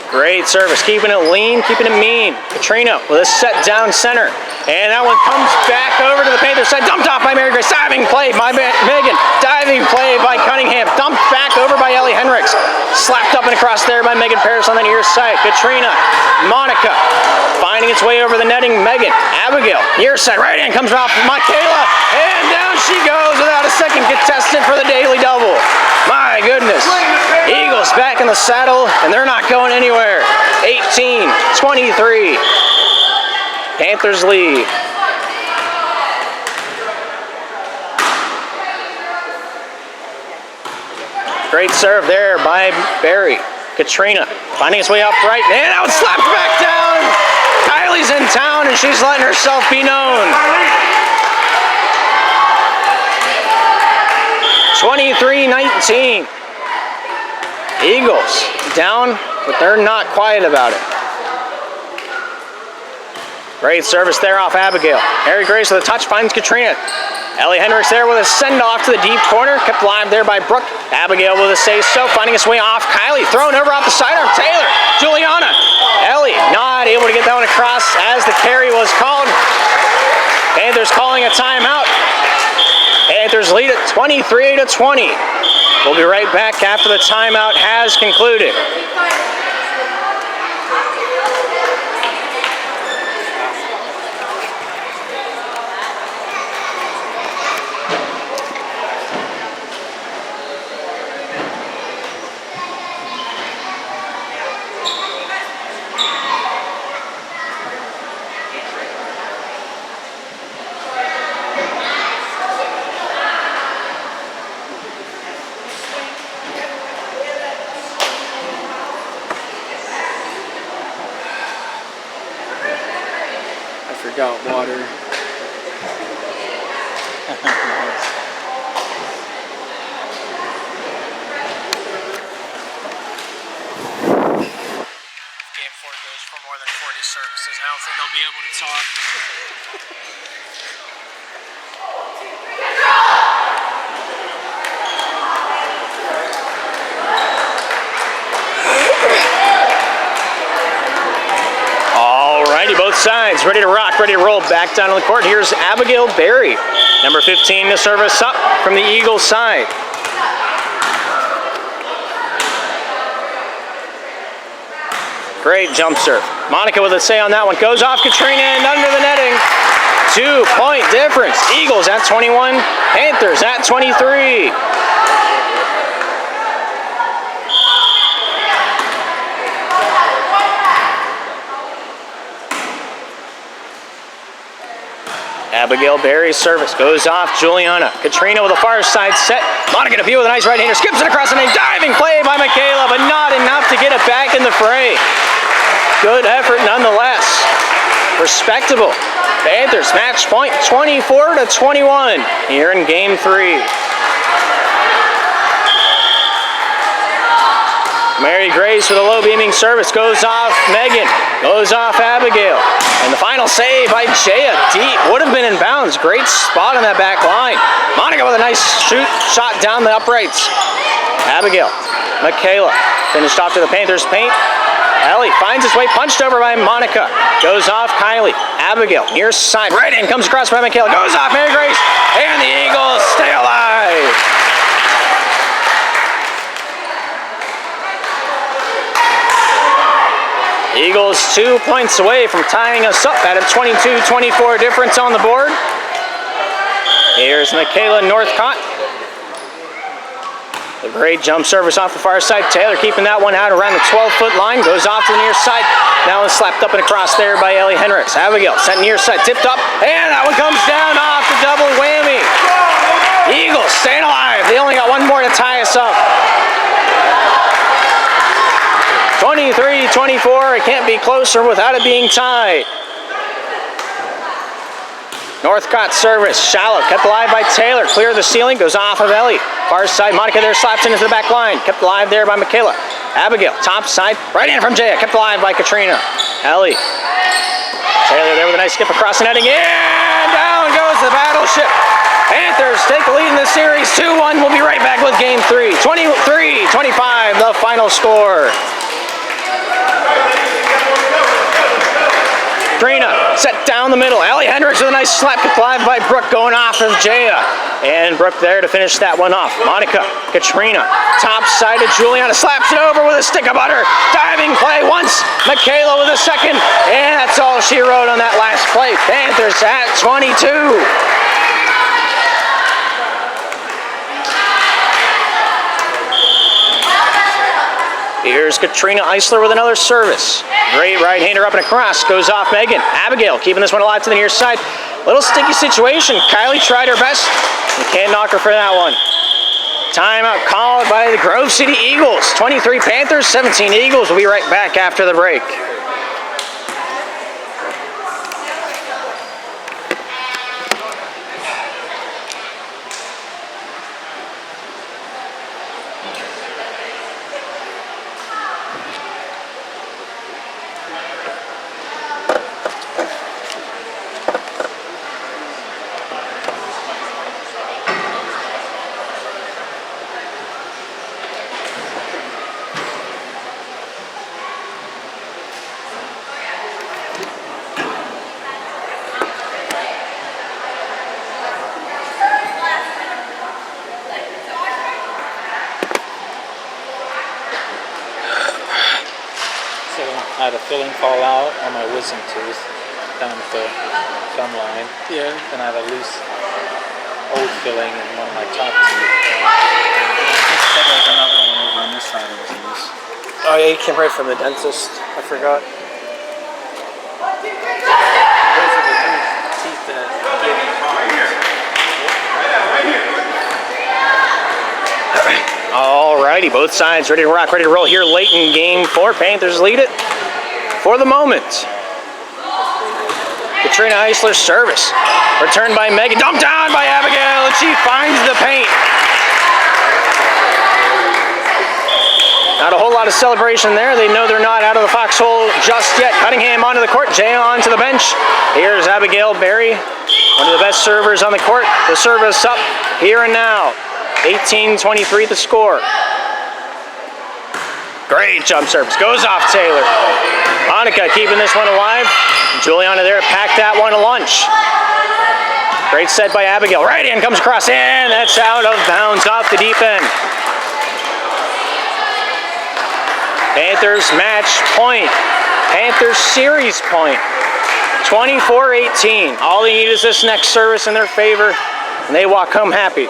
Great service, keeping it lean, keeping it mean. Katrina with a set down center. And that one comes back over to the Panthers side. Dumped off by Mary Grace. Diving play by Megan. Diving play by Cunningham. Dumped back over by Ellie Hendricks. Slapped up and across there by Megan Paris on the near side. Katrina, Monica, finding its way over the netting. Megan, Abigail, near side. Right hand comes off Michaela. And down she goes without a second contestant for the daily double. My goodness. Eagles back in the saddle, and they're not going anywhere. 18-23. Panthers lead. Great serve there by Barry. Katrina finding its way up right, and that was slapped back down. Kylie's in town, and she's letting herself be known. 23-19. Eagles down, but they're not quiet about it. Great service there off Abigail. Mary Grace with a touch finds Katrina. Ellie Hendricks there with a send-off to the deep corner. Kept alive there by Brooke. Abigail with a say-so, finding its way off. Kylie thrown over off the sidearm. Taylor, Juliana. Ellie not able to get that one across as the carry was called. Panthers calling a timeout. Panthers lead at 23-20. We'll be right back after the timeout has concluded. Got water. Game 4 goes for more than 40 services. I don't think they'll be able to talk. Alrighty, both sides ready to rock, ready to roll. Back down on the court. Here's Abigail Berry, number 15, to service up from the Eagles side. Great jump serve. Monica with a say on that one. Goes off Katrina and under the netting. 2-point difference. Eagles at 21, Panthers at 23. Abigail Berry's service goes off Juliana. Katrina with a far side set. Monica to with a nice right-hander. Skips it across the net. Diving play by Michaela, but not enough to get it back in the fray. Good effort nonetheless. Respectable. Panthers match point 24-21 here in game 3. Mary Grace with a low beaming service goes off Megan, goes off Abigail. And the final save by Jaya, deep, would have been in bounds. Great spot on that back line. Monica with a nice shot down the uprights. Abigail, Michaela, finished off to the Panthers paint. Ellie finds its way, punched over by Monica. Goes off Kylie. Abigail, near side, right in, comes across by Michaela. Goes off Mary Grace, and the Eagles stay alive. Eagles 2 points away from tying us up at a 22-24 difference on the board. Here's Michaela Northcott. The great jump service off the far side. Taylor keeping that one out around the 12-foot line. Goes off to the near side. Now it's slapped up and across there by Ellie Hendricks. Abigail sent near side, tipped up, and that one comes down off the double whammy. Eagles staying alive. They only got one more to tie us up. 23-24, it can't be closer without it being tied. Northcott service, shallow, kept alive by Taylor. Clear the ceiling, goes off of Ellie. Far side, Monica there slaps into the back line. Kept alive there by Michaela. Abigail, top side, right in from Jaya. Kept alive by Katrina. Ellie. Taylor there with a nice skip across the netting. And down goes the battleship. Panthers take the lead in the series 2-1. We'll be right back with game 3. 23-25, the final score. Katrina set down the middle. Allie Hendricks with a nice slap live by Brooke going off of Jaya. And Brooke there to finish that one off. Monica, Katrina, top side of Juliana, slaps it over with a stick of butter. Diving play once. Michaela with a second. And that's all she wrote on that last play. Panthers at 22. Here's Katrina Eisler with another service. Great right-hander up and across. Goes off Megan. Abigail keeping this one alive to the near side. Little sticky situation. Kylie tried her best. You can't knock her for that one. Timeout called by the Grove City Eagles. 23 Panthers, 17 Eagles. We'll be right back after the break. I had a filling fall out on my wisdom tooth down at the gum line. Yeah. Then I have a loose old filling in one of my top teeth. I think said there's another one over on this side that was loose. Oh yeah, you came right from the dentist. I forgot. Those are the three teeth that gave me problems. Alrighty, both sides ready to rock, ready to roll here late in game 4. Panthers lead it for the moment. Katrina Eisler's service. Returned by Megan. Dumped down by Abigail, and she finds the paint. Not a whole lot of celebration there. They know they're not out of the foxhole just yet. Cunningham onto the court. Jay onto the bench. Here's Abigail Berry, one of the best servers on the court. The service up here and now. 18-23 the score. Great jump service. Goes off Taylor. Monica keeping this one alive. Juliana there packed that one to lunch. Great set by Abigail. Right hand comes across, and that's out of bounds off the deep end. Panthers match point. Panthers series point. 24-18. All they need is this next service in their favor, and they walk home happy.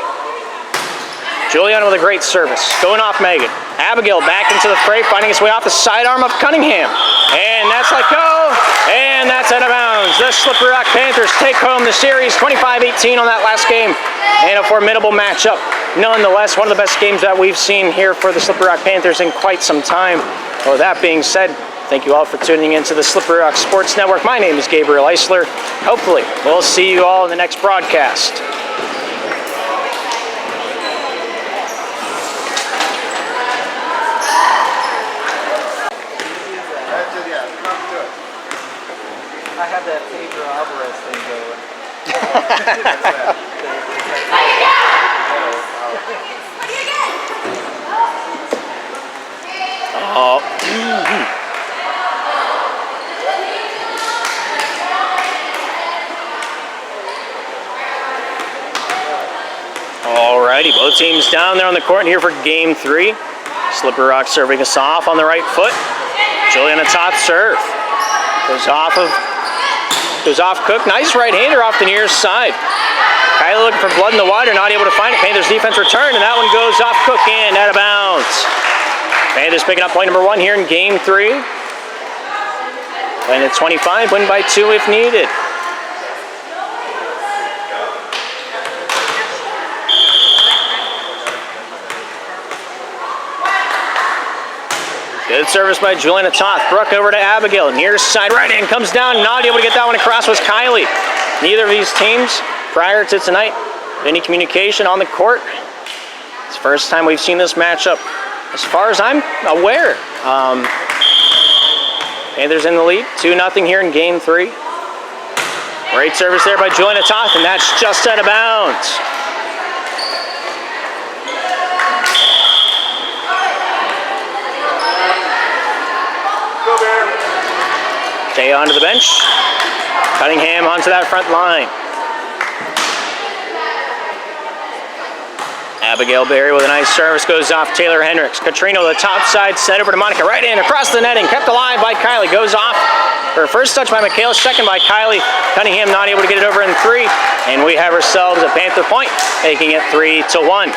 Juliana with a great service. Going off Megan. Abigail back into the fray, finding its way off the sidearm of Cunningham. And that's let go. And that's out of bounds. The Slippery Rock Panthers take home the series 25-18 on that last game. And a formidable matchup. Nonetheless, one of the best games that we've seen here for the Slippery Rock Panthers in quite some time. Well, with that being said, thank you all for tuning in to the Slippery Rock Sports Network. My name is Gabriel Eisler. Hopefully, we'll see you all in the next broadcast. I have that Pedro Alvarez thing going. Oh. Alrighty, both teams down there on the court here for game 3. Slippery Rock serving us off on the right foot. Juliana top serve. Goes off Cook. Nice right-hander off the near side. Kylie looking for blood in the water, not able to find it. Panthers defense return, and that one goes off Cook and out of bounds. Panthers picking up point number 1 here in game 3. Playing at 25, win by 2 if needed. Good service by Juliana Toth. Brooke over to Abigail. Near side right hand comes down. Not able to get that one across was Kylie. Neither of these teams, prior to tonight, any communication on the court. It's the first time we've seen this matchup, as far as I'm aware. Panthers in the lead, 2-0 here in game 3. Great service there by Juliana Toth, and that's just out of bounds. Stay onto the bench. Cunningham onto that front line. Abigail Berry with a nice service, goes off Taylor Hendricks. Katrina with a top side, sent over to Monica, right in, across the netting, kept alive by Kylie, goes off. Her first touch by Michaela, second by Kylie. Cunningham not able to get it over in 3, and we have ourselves a Panther point, making it 3-1.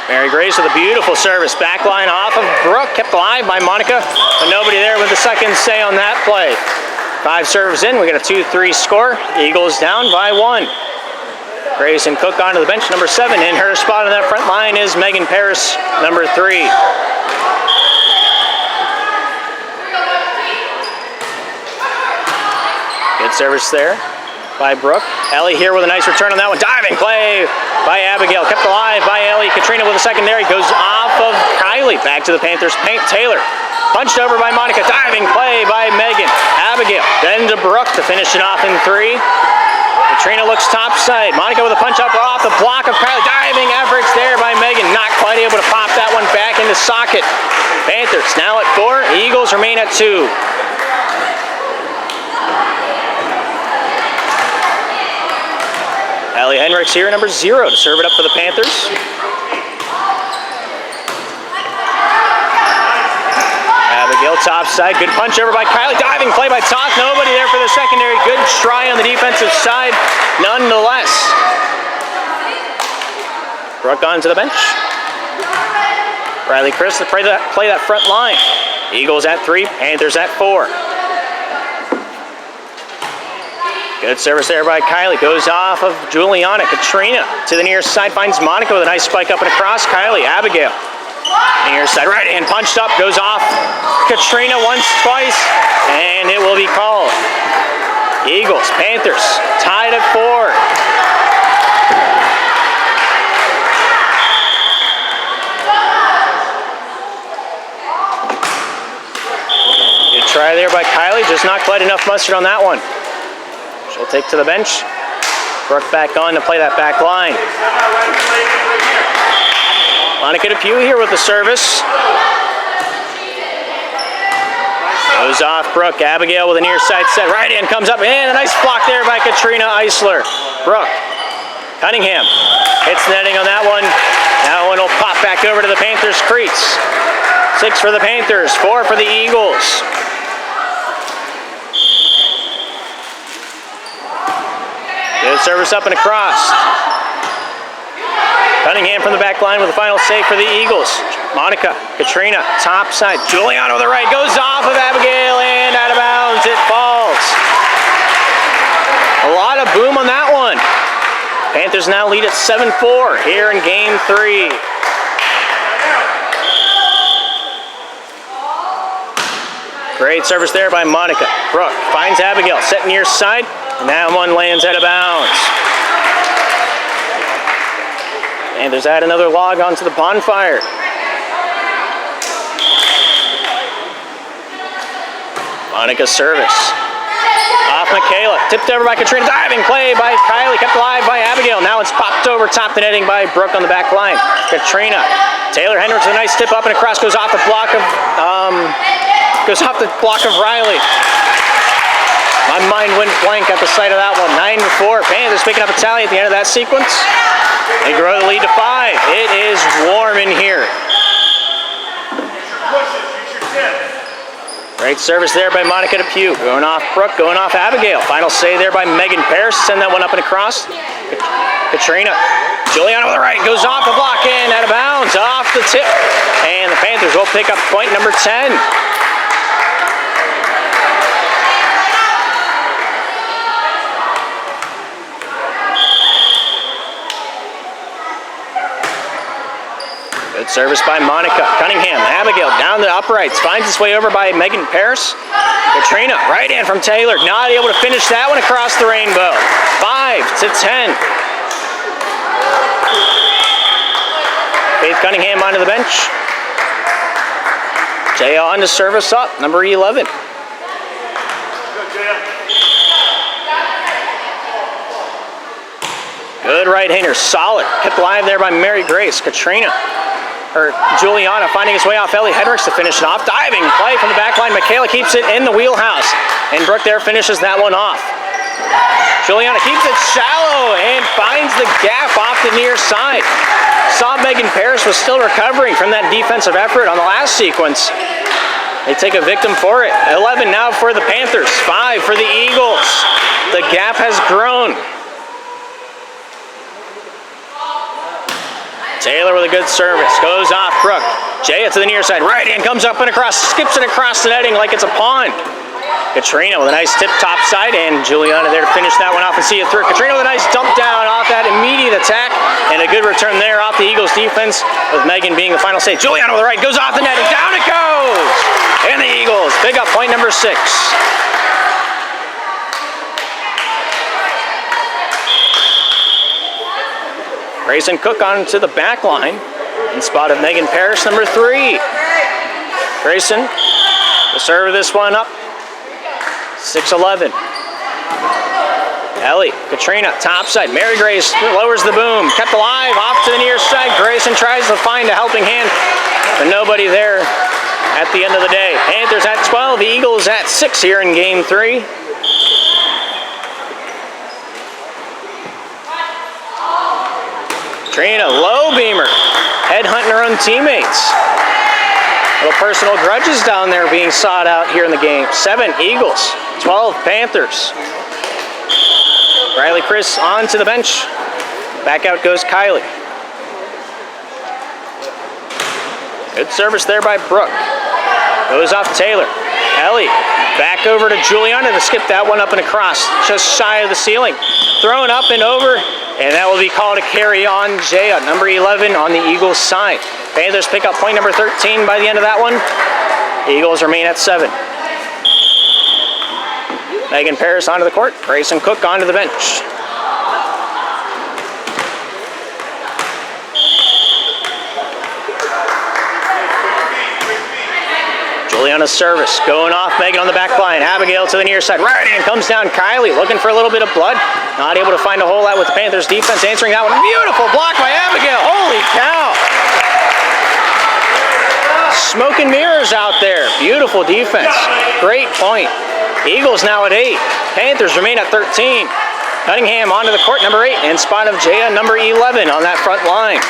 Mary Grace with a beautiful service, back line off of Brooke, kept alive by Monica, but nobody there with the second say on that play. 5 serves in, we got a 2-3 score. Eagles down by 1. Grace and Cook onto the bench, number 7. In her spot on that front line is Megan Paris, number 3. Good service there by Brooke. Ellie here with a nice return on that one. Diving play by Abigail, kept alive by Ellie. Katrina with a secondary, goes off of Kylie. Back to the Panthers paint. Taylor punched over by Monica. Diving play by Megan. Abigail then to Brooke to finish it off in 3. Katrina looks topside. Monica with a punch up off the block of Kylie. Diving efforts there by Megan. Not quite able to pop that one back into socket. Panthers now at 4. Eagles remain at 2. Allie Hendricks here, number 0, to serve it up for the Panthers. Abigail topside, good punch over by Kylie. Diving play by Toth, nobody there for the secondary. Good try on the defensive side, nonetheless. Brooke onto the bench. Riley Chris to play that front line. Eagles at 3, Panthers at 4. Good service there by Kylie. Goes off of Juliana. Katrina to the near side, finds Monica with a nice spike up and across. Kylie, Abigail. Near side, right hand punched up, goes off Katrina once, twice, and it will be called. Eagles, Panthers, tied at 4. Good try there by Kylie, just not quite enough mustard on that one. She'll take to the bench. Brooke back on to play that back line. Monica DePew here with the service. Goes off Brooke. Abigail with a near side set. Right hand comes up, and a nice block there by Katrina Eisler. Brooke. Cunningham hits netting on that one. That one will pop back over to the Panthers' crease. 6 for the Panthers, 4 for the Eagles. Good service up and across. Cunningham from the back line with the final save for the Eagles. Monica, Katrina, top side. Juliana with the right, goes off of Abigail and out of bounds. It falls. A lot of boom on that one. Panthers now lead at 7-4 here in game 3. Great service there by Monica. Brooke finds Abigail, set near side, and that one lands out of bounds. And there's add another log onto the bonfire. Monica's service. Off Michaela, tipped over by Katrina, diving play by Kylie, kept alive by Abigail. Now it's popped over top the netting by Brooke on the back line. Katrina, Taylor Hendricks with a nice tip up and across, goes off the block of Riley. My mind went blank at the sight of that one. 9-4. Panthers picking up a tally at the end of that sequence. They grow the lead to 5. It is warm in here. Great service there by Monica DePew. Going off Brooke, going off Abigail. Final save there by Megan Paris. Send that one up and across. Katrina. Juliana with the right. Goes off the block in. Out of bounds. Off the tip. And the Panthers will pick up point number 10. Good service by Monica. Cunningham, Abigail down the uprights. Finds its way over by Megan Paris. Katrina, right in from Taylor. Not able to finish that one across the rainbow. 5-10. Faith Cunningham onto the bench. Jay on to service up, number 11. Good right hander, solid. Kept alive there by Mary Grace. Katrina Juliana finding his way off Ellie Hendricks to finish it off. Diving play from the back line. Michaela keeps it in the wheelhouse. And Brooke there finishes that one off. Juliana keeps it shallow and finds the gap off the near side. Saw Megan Parrish was still recovering from that defensive effort on the last sequence. They take a victim for it. 11 now for the Panthers, 5 for the Eagles. The gap has grown. Taylor with a good service, goes off Brooke. Jaya to the near side, right hand comes up and across, skips it across the netting like it's a pond. Katrina with a nice tip top side, and Juliana there to finish that one off and see it through. Katrina with a nice dump down off that immediate attack, and a good return there off the Eagles defense, with Megan being the final save. Juliana with the right, goes off the net, and down it goes! And the Eagles pick up point number 6. Grayson Cook onto the back line in spot of Megan Parrish, number 3. Grayson to serve this one up. 6-11. Ellie, Katrina, topside. Mary Grace lowers the boom. Kept alive, off to the near side. Grayson tries to find a helping hand, but nobody there at the end of the day. Panthers at 12, Eagles at 6 here in game 3. Katrina, low beamer, headhunting her own teammates. Little personal grudges down there being sought out here in the game. 7 Eagles, 12 Panthers. Riley Chris on to the bench. Back out goes Kylie. Good service there by Brooke. Goes off Taylor. Ellie back over to Juliana to skip that one up and across. Just shy of the ceiling. Thrown up and over, and that will be called a carry on Jaya, number 11 on the Eagles side. Panthers pick up point number 13 by the end of that one. Eagles remain at 7. Megan Parrish onto the court. Grayson Cook onto the bench. Juliana's service going off. Megan on the back line. Abigail to the near side. Right hand comes down. Kylie looking for a little bit of blood. Not able to find a hole out with the Panthers defense. Answering that one. Beautiful block by Abigail. Holy cow. Smoke and mirrors out there. Beautiful defense. Great point. Eagles now at 8. Panthers remain at 13. Cunningham onto the court, number 8, in spot of Jaya, number 11 on that front line.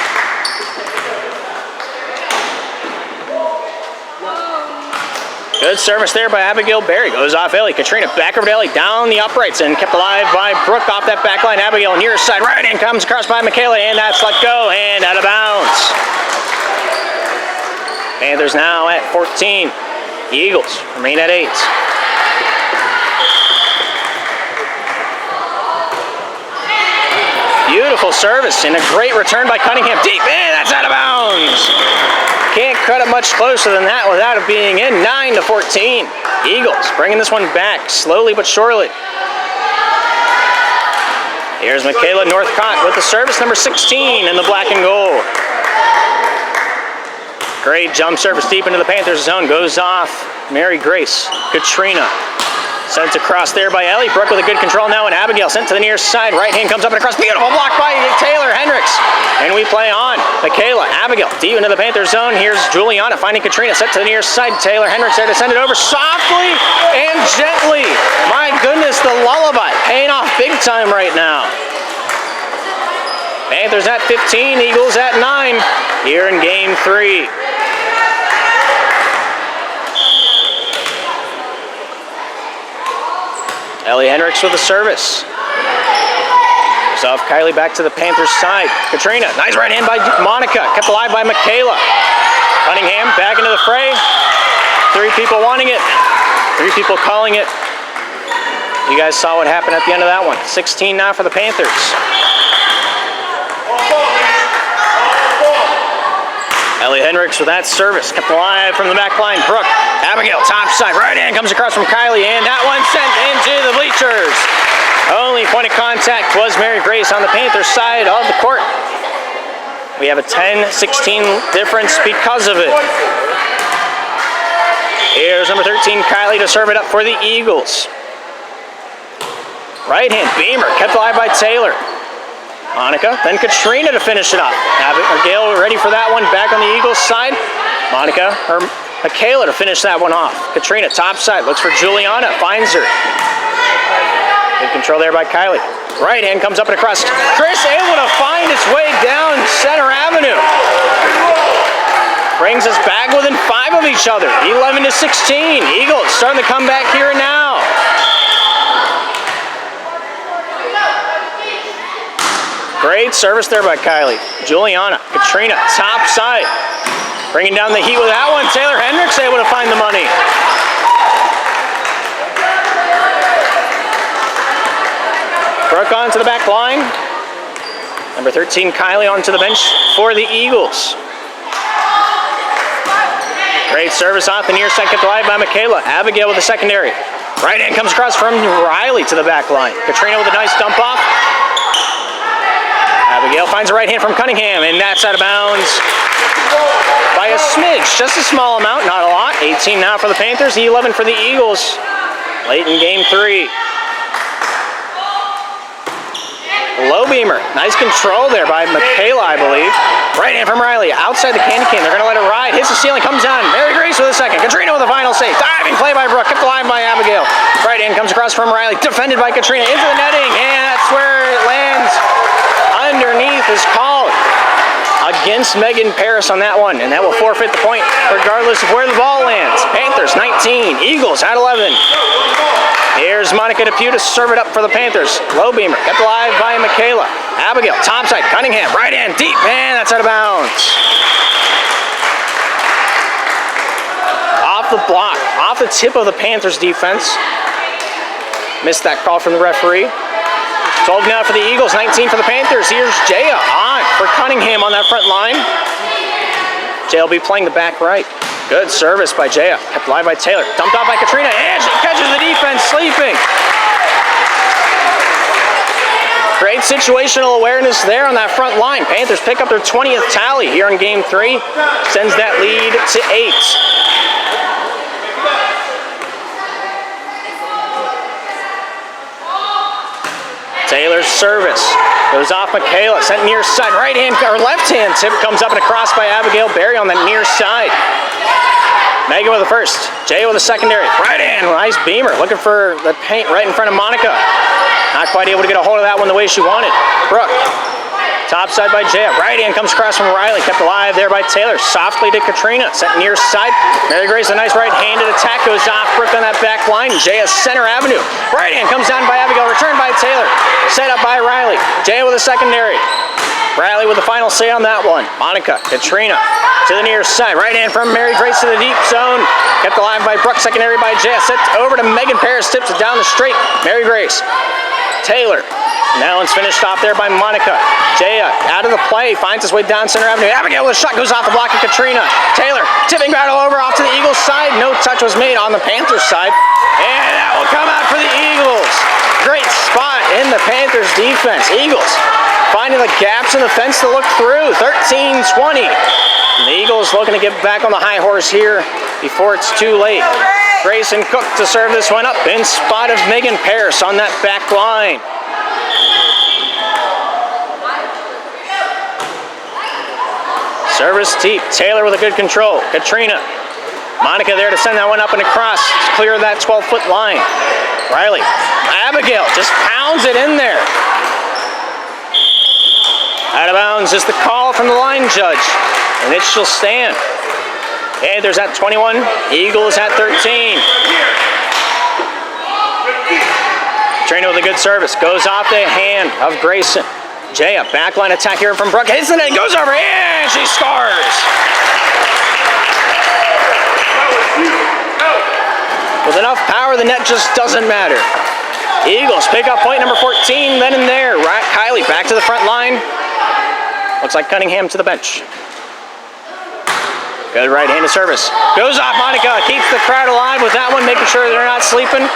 Good service there by Abigail Berry. Goes off Ellie. Katrina back over to Ellie. Down the uprights and kept alive by Brooke off that back line. Abigail near side. Right hand comes across by Michaela, and that's let go and out of bounds. Panthers now at 14. Eagles remain at 8. Beautiful service and a great return by Cunningham. Deep, and that's out of bounds. Can't cut it much closer than that without it being in. 9-14. Eagles bringing this one back slowly but surely. Here's Michaela Northcott with the service, number 16 in the black and gold. Great jump service deep into the Panthers zone. Goes off Mary Grace. Katrina. Sent across there by Ellie. Brooke with a good control now, and Abigail sent to the near side. Right hand comes up and across. Beautiful block by Taylor Hendricks. And we play on. Michaela, Abigail, deep into the Panthers zone. Here's Juliana finding Katrina. Sent to the near side. Taylor Hendricks there to send it over softly and gently. My goodness, the lullaby paying off big time right now. Panthers at 15, Eagles at 9 here in game 3. Ellie Hendricks with the service. Goes off Kylie back to the Panthers side. Katrina, nice right hand by Monica. Kept alive by Michaela. Cunningham back into the fray. 3 people wanting it. 3 people calling it. You guys saw what happened at the end of that one. 16 now for the Panthers. Ellie Hendricks with that service. Kept alive from the back line. Brooke, Abigail, top side. Right hand comes across from Kylie, and that one sent into the bleachers. Only point of contact was Mary Grace on the Panthers side of the court. We have a 10-16 difference because of it. Here's number 13, Kylie, to serve it up for the Eagles. Right hand, beamer, kept alive by Taylor. Monica, then Katrina to finish it up. Abigail ready for that one, back on the Eagles side. Monica, or Michaela to finish that one off. Katrina, top side, looks for Juliana, finds her. Good control there by Kylie. Right hand comes up and across. Chris able to find its way down Center Avenue. Brings us back within 5 of each other. 11-16. Eagles starting to come back here and now. Great service there by Kylie. Juliana, Katrina, top side. Bringing down the heat with that one. Taylor Hendricks able to find the money. Brooke onto the back line. Number 13, Kylie, onto the bench for the Eagles. Great service off the near side, kept alive by Michaela. Abigail with the secondary. Right hand comes across from Riley to the back line. Katrina with a nice dump off. Abigail finds a right hand from Cunningham, and that's out of bounds by a smidge. Just a small amount, not a lot. 18 now for the Panthers, 11 for the Eagles. Late in game 3. Low beamer. Nice control there by Michaela, I believe. Right hand from Riley. Outside the candy cane. They're going to let it ride. Hits the ceiling. Comes down. Mary Grace with a second. Katrina with the final save. Diving play by Brooke. Kept alive by Abigail. Right hand comes across from Riley. Defended by Katrina. Into the netting. And that's where it lands. Underneath is called against Megan Paris on that one. And that will forfeit the point regardless of where the ball lands. Panthers 19. Eagles at 11. Here's Monica Depew to serve it up for the Panthers. Low beamer, kept alive by Michaela. Abigail, topside, Cunningham, right hand, deep, and that's out of bounds. Off the block, off the tip of the Panthers defense. Missed that call from the referee. 12 now for the Eagles, 19 for the Panthers. Here's Jaya on for Cunningham on that front line. Jaya will be playing the back right. Good service by Jaya. Kept alive by Taylor. Dumped off by Katrina. And she catches the defense sleeping. Great situational awareness there on that front line. Panthers pick up their 20th tally here in game 3. Sends that lead to 8. Taylor's service goes off Michaela. Sent near side. Right hand or left hand tip comes up and across by Abigail Berry on that near side. Megan with the first. Jay with the secondary. Right hand. Nice beamer. Looking for the paint right in front of Monica. Not quite able to get a hold of that one the way she wanted. Brooke. Top side by Jaya. Right hand comes across from Riley. Kept alive there by Taylor. Softly to Katrina. Set near side. Mary Grace, a nice right-handed attack. Goes off Brooke on that back line. Jaya Center Avenue. Right hand comes down by Abigail. Returned by Taylor. Set up by Riley. Jaya with a secondary. Riley with the final say on that one. Monica, Katrina to the near side. Right hand from Mary Grace to the deep zone. Kept alive by Brooke. Secondary by Jaya. Set over to Megan Paris. Tips it down the straight. Mary Grace. Taylor. Now it's finished off there by Monica. Jaya out of the play. Finds his way down Center Avenue. Abigail with a shot. Goes off the block of Katrina. Taylor tipping battle over off to the Eagles side. No touch was made on the Panthers side. And that will come out for the Eagles. Great spot in the Panthers defense. Eagles finding the gaps in the fence to look through. 13-20. And the Eagles looking to get back on the high horse here before it's too late. Grayson Cook to serve this one up in spot of Megan Paris on that back line. Service deep. Taylor with a good control. Katrina. Monica there to send that one up and across. Clear that 12-foot line. Riley. Abigail just pounds it in there. Out of bounds is the call from the line judge. And it shall stand. Okay, there's that 21. Eagles at 13. Katrina with a good service. Goes off the hand of Grayson. Jaya, backline attack here from Brooke. Hits the net, goes over, and she scores! With enough power, the net just doesn't matter. Eagles pick up point number 14, then and there. Kylie back to the front line. Looks like Cunningham to the bench. Good right-handed service. Goes off Monica, keeps the crowd alive with that one, making sure they're not sleeping.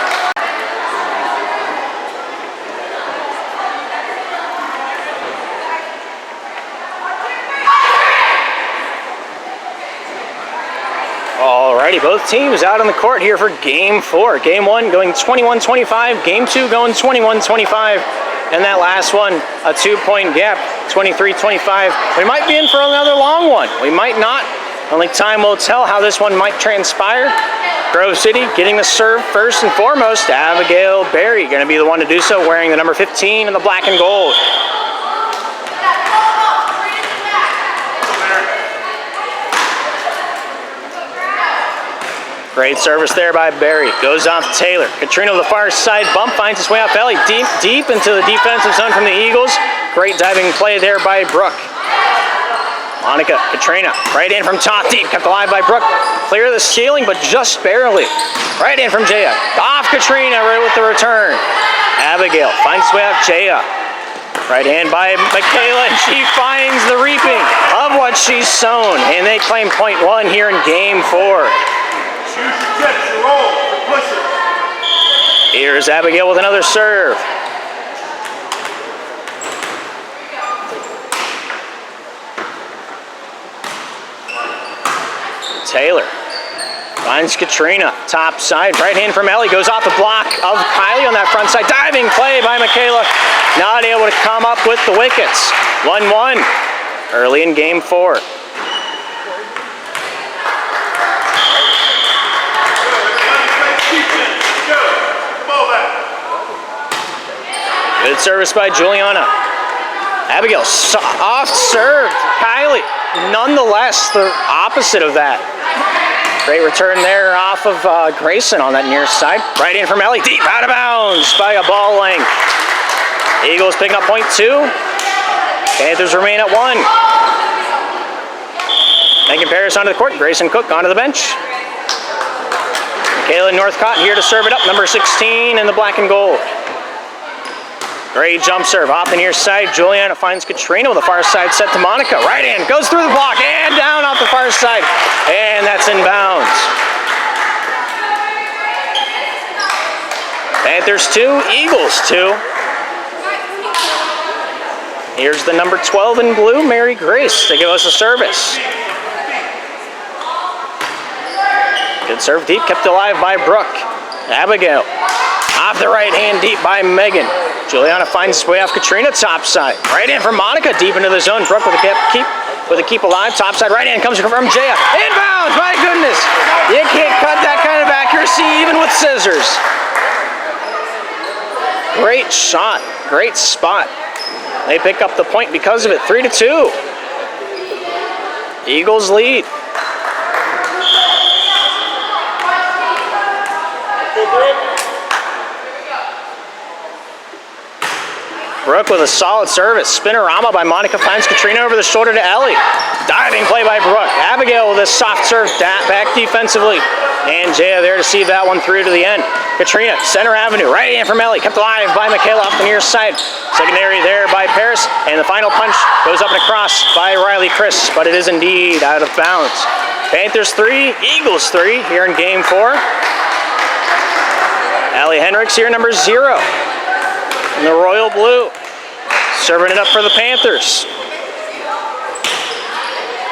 Alrighty, both teams out on the court here for Game 4. Game 1 going 21-25. Game 2 going 21-25. And that last one, a 2-point gap, 23-25. We might be in for another long one. We might not. Only time will tell how this one might transpire. Grove City getting the serve first and foremost. Abigail Berry going to be the one to do so, wearing the number 15 in the black and gold. Great service there by Berry. Goes off Taylor. Katrina with the far side bump finds his way off Ellie. Deep into the defensive zone from the Eagles. Great diving play there by Brooke. Monica, Katrina, right in from top deep. Kept alive by Brooke. Clear the ceiling, but just barely. Right in from Jaya. Off Katrina right with the return. Abigail finds his way out Jaya. Right hand by Michaela, and she finds the reaping of what she's sown. And they claim point one here in game 4. Here's Abigail with another serve. Taylor finds Katrina, top side, right hand from Ellie, goes off the block of Kylie on that front side. Diving play by Michaela, not able to come up with the wickets. 1-1 early in game 4. Good service by Juliana. Abigail, soft serve. Kylie, nonetheless, the opposite of that. Great return there off of Grayson on that near side. Right in from Ellie, deep out of bounds by a ball length. Eagles picking up point 2. Panthers remain at 1. Making Paris onto the court. Grayson Cook onto the bench. Michaela Northcott here to serve it up. Number 16 in the black and gold. Great jump serve off the near side. Juliana finds Katrina with a far side set to Monica. Right in, goes through the block and down off the far side. And that's in bounds. Panthers 2, Eagles 2. Here's the number 12 in blue, Mary Grace, to give us a service. Good serve deep, kept alive by Brooke. Abigail, off the right hand deep by Megan. Juliana finds his way off Katrina, top side. Right in from Monica, deep into the zone. Brooke with a keep alive, top side. Right in comes from Jaya. Inbounds, my goodness. You can't cut that kind of accuracy even with scissors. Great shot, great spot. They pick up the point because of it, 3-2. Eagles lead. Brooke with a solid service. Spinorama by Monica finds Katrina over the shoulder to Ellie. Diving play by Brooke. Abigail with a soft serve back defensively. And Jaya there to see that one through to the end. Katrina, center avenue, right in from Ellie. Kept alive by Michaela off the near side. Secondary there by Paris. And the final punch goes up and across by Riley Chris. But it is indeed out of bounds. Panthers 3, Eagles 3 here in game 4. Allie Hendricks here, number 0. In the royal blue, serving it up for the Panthers.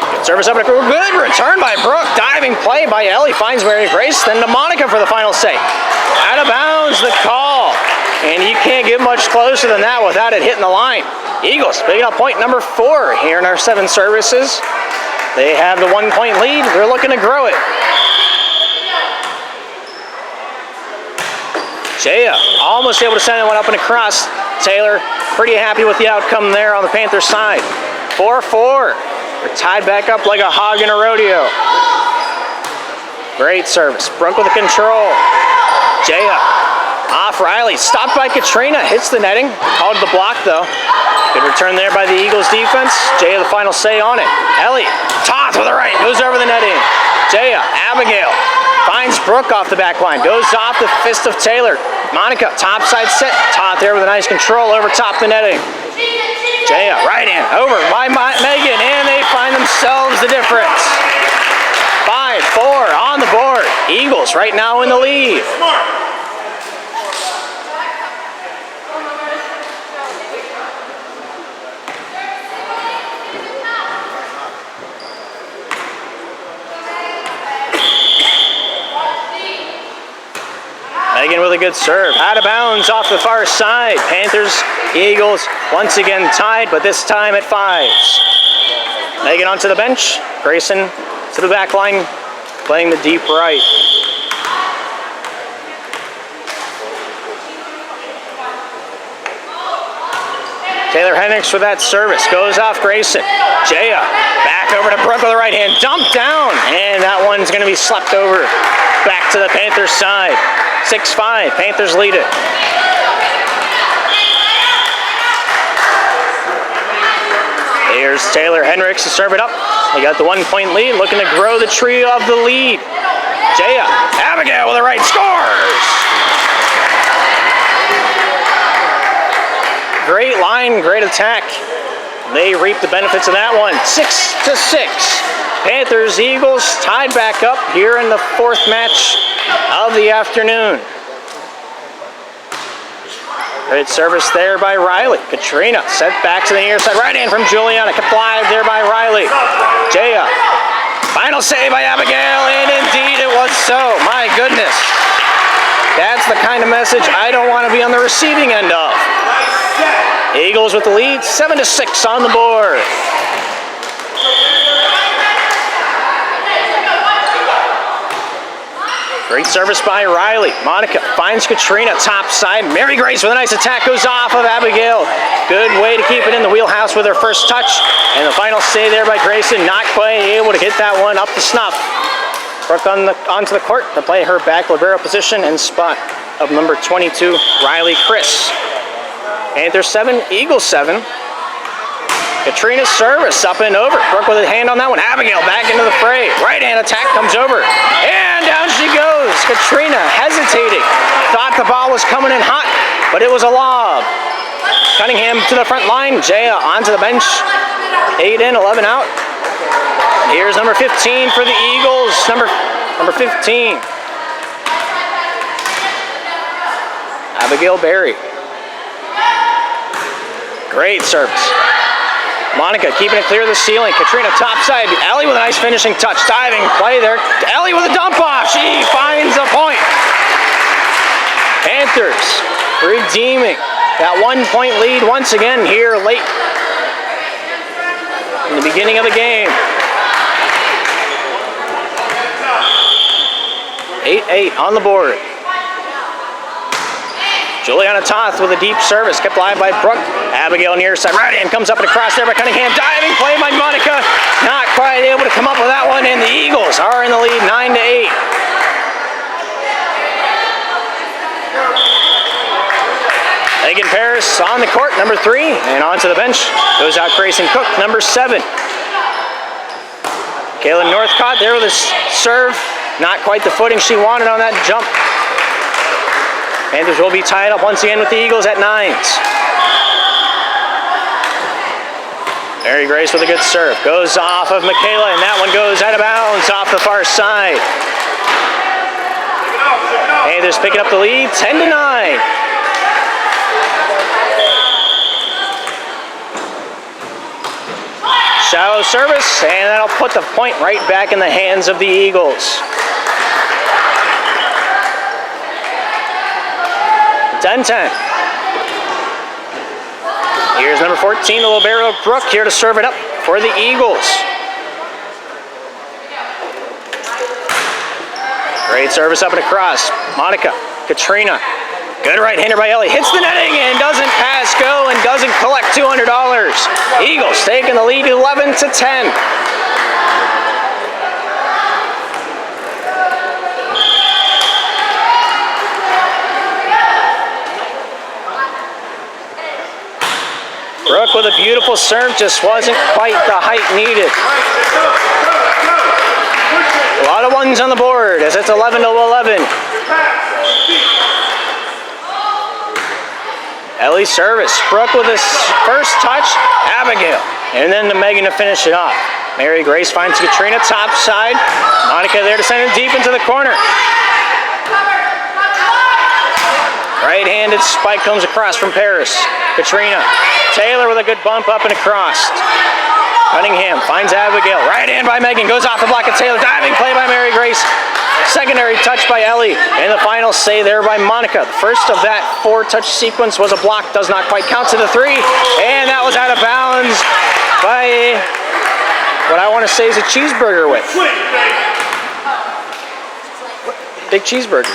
Good service up and a good return by Brooke. Diving play by Ellie finds Mary Grace, then to Monica for the final say. Out of bounds, the call. And you can't get much closer than that without it hitting the line. Eagles picking up point number 4 here in our 7 services. They have the 1-point lead. They're looking to grow it. Jaya almost able to send that one up and across. Taylor pretty happy with the outcome there on the Panthers side. 4-4. We're tied back up like a hog in a rodeo. Great service. Brooke with the control. Jaya off Riley. Stopped by Katrina. Hits the netting. Called the block though. Good return there by the Eagles defense. Jaya the final say on it. Ellie, toss with the right. Goes over the netting. Jaya, Abigail. Finds Brooke off the back line. Goes off the fist of Taylor. Monica, top side set. Todd there with a nice control over top the netting. Jaya, right in. Over by Megan. And they find themselves the difference. 5-4 on the board. Eagles right now in the lead. Megan with a a good serve. Out of bounds off the far side. Panthers, Eagles once again tied, but this time at 5s. Megan onto the bench. Grayson to the back line, playing the deep right. Taylor Hendricks with that service. Goes off Grayson. Jaya back over to Brooke with the right hand. Dumped down. And that one's going to be slapped over. Back to the Panthers side. 6-5. Panthers lead it. Here's Taylor Hendricks to serve it up. They got the 1-point lead. Looking to grow the tree of the lead. Jaya. Abigail with the right. Scores! Great line, great attack. They reap the benefits of that one. 6-6. Panthers, Eagles tied back up here in the 4th match of the afternoon. Great service there by Riley. Katrina set back to the near side. Right hand from Juliana. Kept alive there by Riley. Jaya. Final save by Abigail, and indeed it was so. My goodness. That's the kind of message I don't want to be on the receiving end of. Eagles with the lead, 7-6 on the board. Great service by Riley. Monica finds Katrina top side. Mary Grace with a nice attack goes off of Abigail. Good way to keep it in the wheelhouse with her first touch. And the final save there by Grayson. Not quite able to get that one up to snuff. Brooke onto the court to play her back libero position and spot of number 22, Riley Chris. Panthers 7, Eagles 7. Katrina's service up and over. Brooke with a hand on that one. Abigail back into the fray. Right hand attack comes over. And down she goes. Katrina hesitating. Thought the ball was coming in hot, but it was a lob. Cunningham to the front line. Jaya onto the bench. 8 in, 11 out. Here's number 15 for the Eagles. Number 15. Abigail Berry. Great service. Monica keeping it clear of the ceiling. Katrina topside. Ellie with a nice finishing touch. Diving play there. Ellie with a dump off. She finds a point. Panthers redeeming that 1-point lead once again here late in the beginning of the game. 8-8 on the board. Juliana Toth with a deep service, kept alive by Brooke. Abigail near side, right hand comes up and across there by Cunningham. Diving play by Monica, not quite able to come up with that one, and the Eagles are in the lead, 9-8. Megan Paris on the court, number 3, and onto the bench goes out Grayson Cook, number 7. Kaylin Northcott there with a serve, not quite the footing she wanted on that jump. Panthers will be tied up once again with the Eagles at 9s. Mary Grace with a good serve. Goes off of Michaela, and that one goes out of bounds off the far side. Panthers picking up the lead, 10-9. Shallow service, and that'll put the point right back in the hands of the Eagles. 10-10. Here's number 14, the libero Brooke, here to serve it up for the Eagles. Great service up and across. Monica, Katrina. Good right-hander by Ellie. Hits the netting and doesn't pass go and doesn't collect $200. Eagles taking the lead 11-10. Brooke with a beautiful serve, just wasn't quite the height needed. A lot of ones on the board as it's 11-11. Ellie's service. Brooke with his first touch. Abigail. And then to Megan to finish it off. Mary Grace finds Katrina top side. Monica there to send it deep into the corner. Right-handed spike comes across from Paris. Katrina. Taylor with a good bump up and across. Cunningham finds Abigail. Right hand by Megan. Goes off the block of Taylor. Diving play by Mary Grace. Secondary touch by Ellie, and the final say there by Monica. The first of that 4-touch sequence was a block, does not quite count to the 3, and that was out of bounds by what I want to say is a cheeseburger with. Big cheeseburger.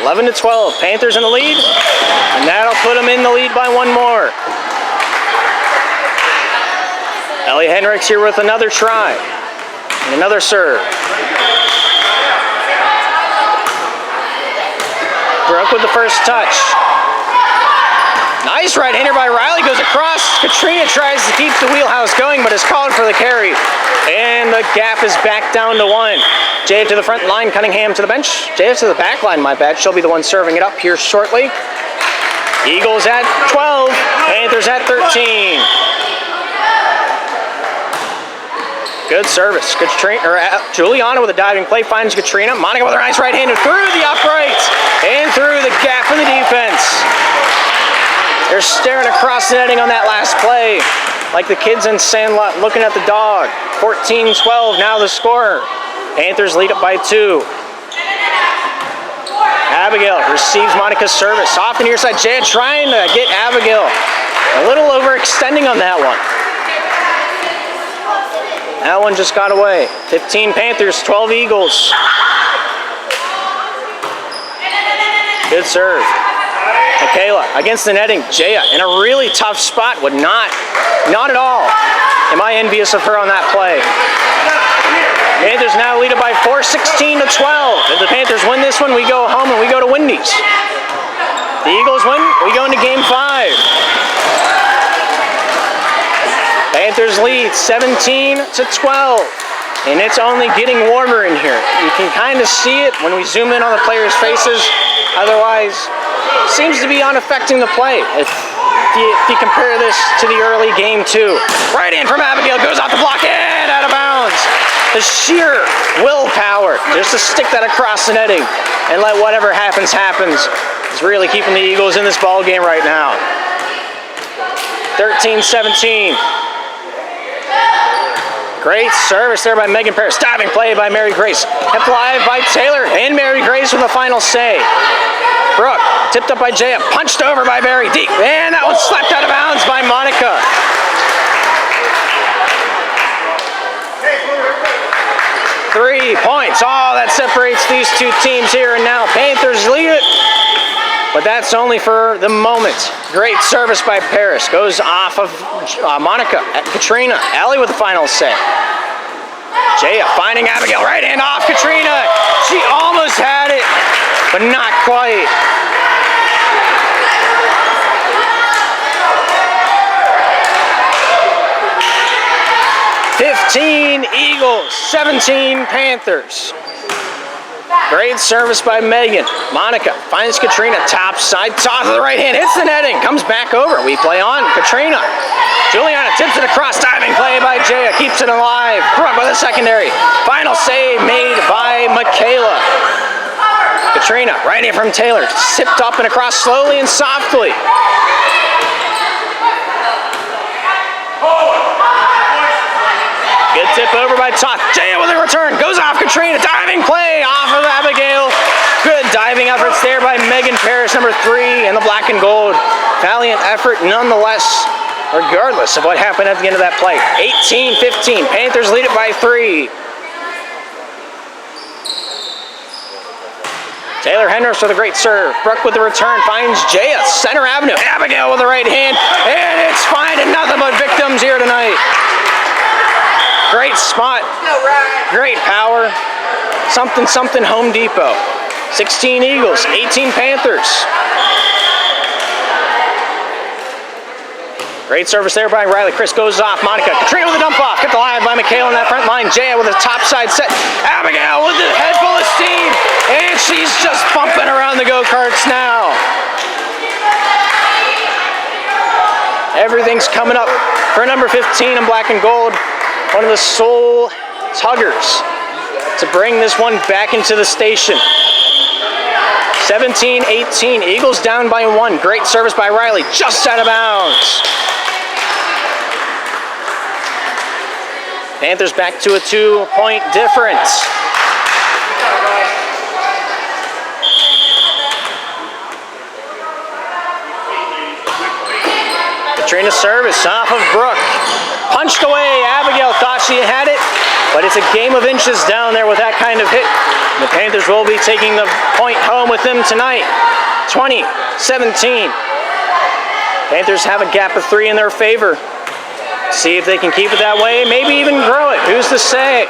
11-12, Panthers in the lead, and that'll put them in the lead by 1 more. Ellie Henricks here with another try and another serve. Brooke with the first touch. Nice right-hander by Riley, goes across. Katrina tries to keep the wheelhouse going, but is called for the carry. And the gap is back down to 1. JF to the front line, Cunningham to the bench. JF to the back line, my bad. She'll be the one serving it up here shortly. Eagles at 12, Panthers at 13. Good service. Juliana with a diving play finds Katrina. Monica with her nice right-hander through the uprights and through the gap for the defense. They're staring across the netting on that last play, like the kids in Sandlot looking at the dog. 14-12 now the score. Panthers lead it by 2. Abigail receives Monica's service. Off the near side, Jaya trying to get Abigail. A little overextending on that one. That one just got away. 15 Panthers, 12 Eagles. Good serve. Michaela against the netting. Jaya in a really tough spot would not at all. Am I envious of her on that play? Panthers now lead it by 4, 16-12. If the Panthers win this one, we go home and we go to Wendy's. The Eagles win, we go into game 5. Panthers lead 17-12. And it's only getting warmer in here. You can kind of see it when we zoom in on the players' faces. Otherwise, seems to be unaffecting the play. If you compare this to the early game 2. Right in from Abigail, goes off the block and out of bounds. The sheer willpower just to stick that across the netting and let whatever happens, happens. Is really keeping the Eagles in this ball game right now. 13-17. Great service there by Megan Paris. Diving play by Mary Grace. Kept alive by Taylor and Mary Grace with the final say. Brooke tipped up by Jaya. Punched over by Mary deep. And that one slapped out of bounds by Monica. Three points. Oh, that separates these two teams here. And now Panthers lead it. But that's only for the moment. Great service by Paris. Goes off of Monica at Katrina. Allie with the final say. Jaya finding Abigail. Right hand off Katrina. She almost had it, but not quite. $15 Eagles, 17 Panthers. Great service by Megan. Monica finds Katrina, top side, top of the right hand, hits the netting, comes back over. We play on Katrina. Juliana tips it across, diving play by Jaya, keeps it alive. Brooke with a secondary. Final save made by Michaela. Katrina, right in from Taylor, sipped up and across slowly and softly. Good tip over by Toth. Jaya with a return. Goes off Katrina. Diving play off of Abigail. Good diving efforts there by Megan Paris, number 3 in the black and gold. Valiant effort nonetheless, regardless of what happened at the end of that play. 18-15. Panthers lead it by 3. Taylor Hendricks with a great serve. Brooke with the return finds Jaya. Center Avenue. Abigail with the right hand. And it's finding nothing but victims here tonight. Great spot, great power, something Home Depot. 16 Eagles, 18 Panthers. Great service there by Riley. Chris goes off, Monica. Katrina with a dump off, kept alive by Michaela in that front line. Jaya with a top side set. Abigail with the head full of steam, and she's just bumping around the go-karts now. Everything's coming up for number 15 in black and gold. One of the soul tuggers to bring this one back into the station. 17-18, Eagles down by 1. Great service by Riley, just out of bounds. Panthers back to a 2-point difference. Katrina's service off of Brooke. Punched away. Abigail thought she had it, but it's a game of inches down there with that kind of hit. The Panthers will be taking the point home with them tonight. 20-17. Panthers have a gap of 3 in their favor. See if they can keep it that way, maybe even grow it. Who's to say?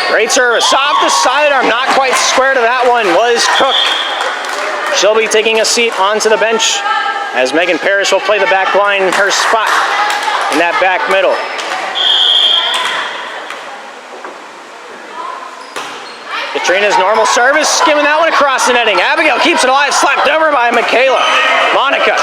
Great service off the sidearm, not quite square to that one, was Cook. She'll be taking a seat onto the bench as Megan Parrish will play the back line, her spot in that back middle. Katrina's normal service, skimming that one across the netting. Abigail keeps it alive, slapped over by Michaela. Monica.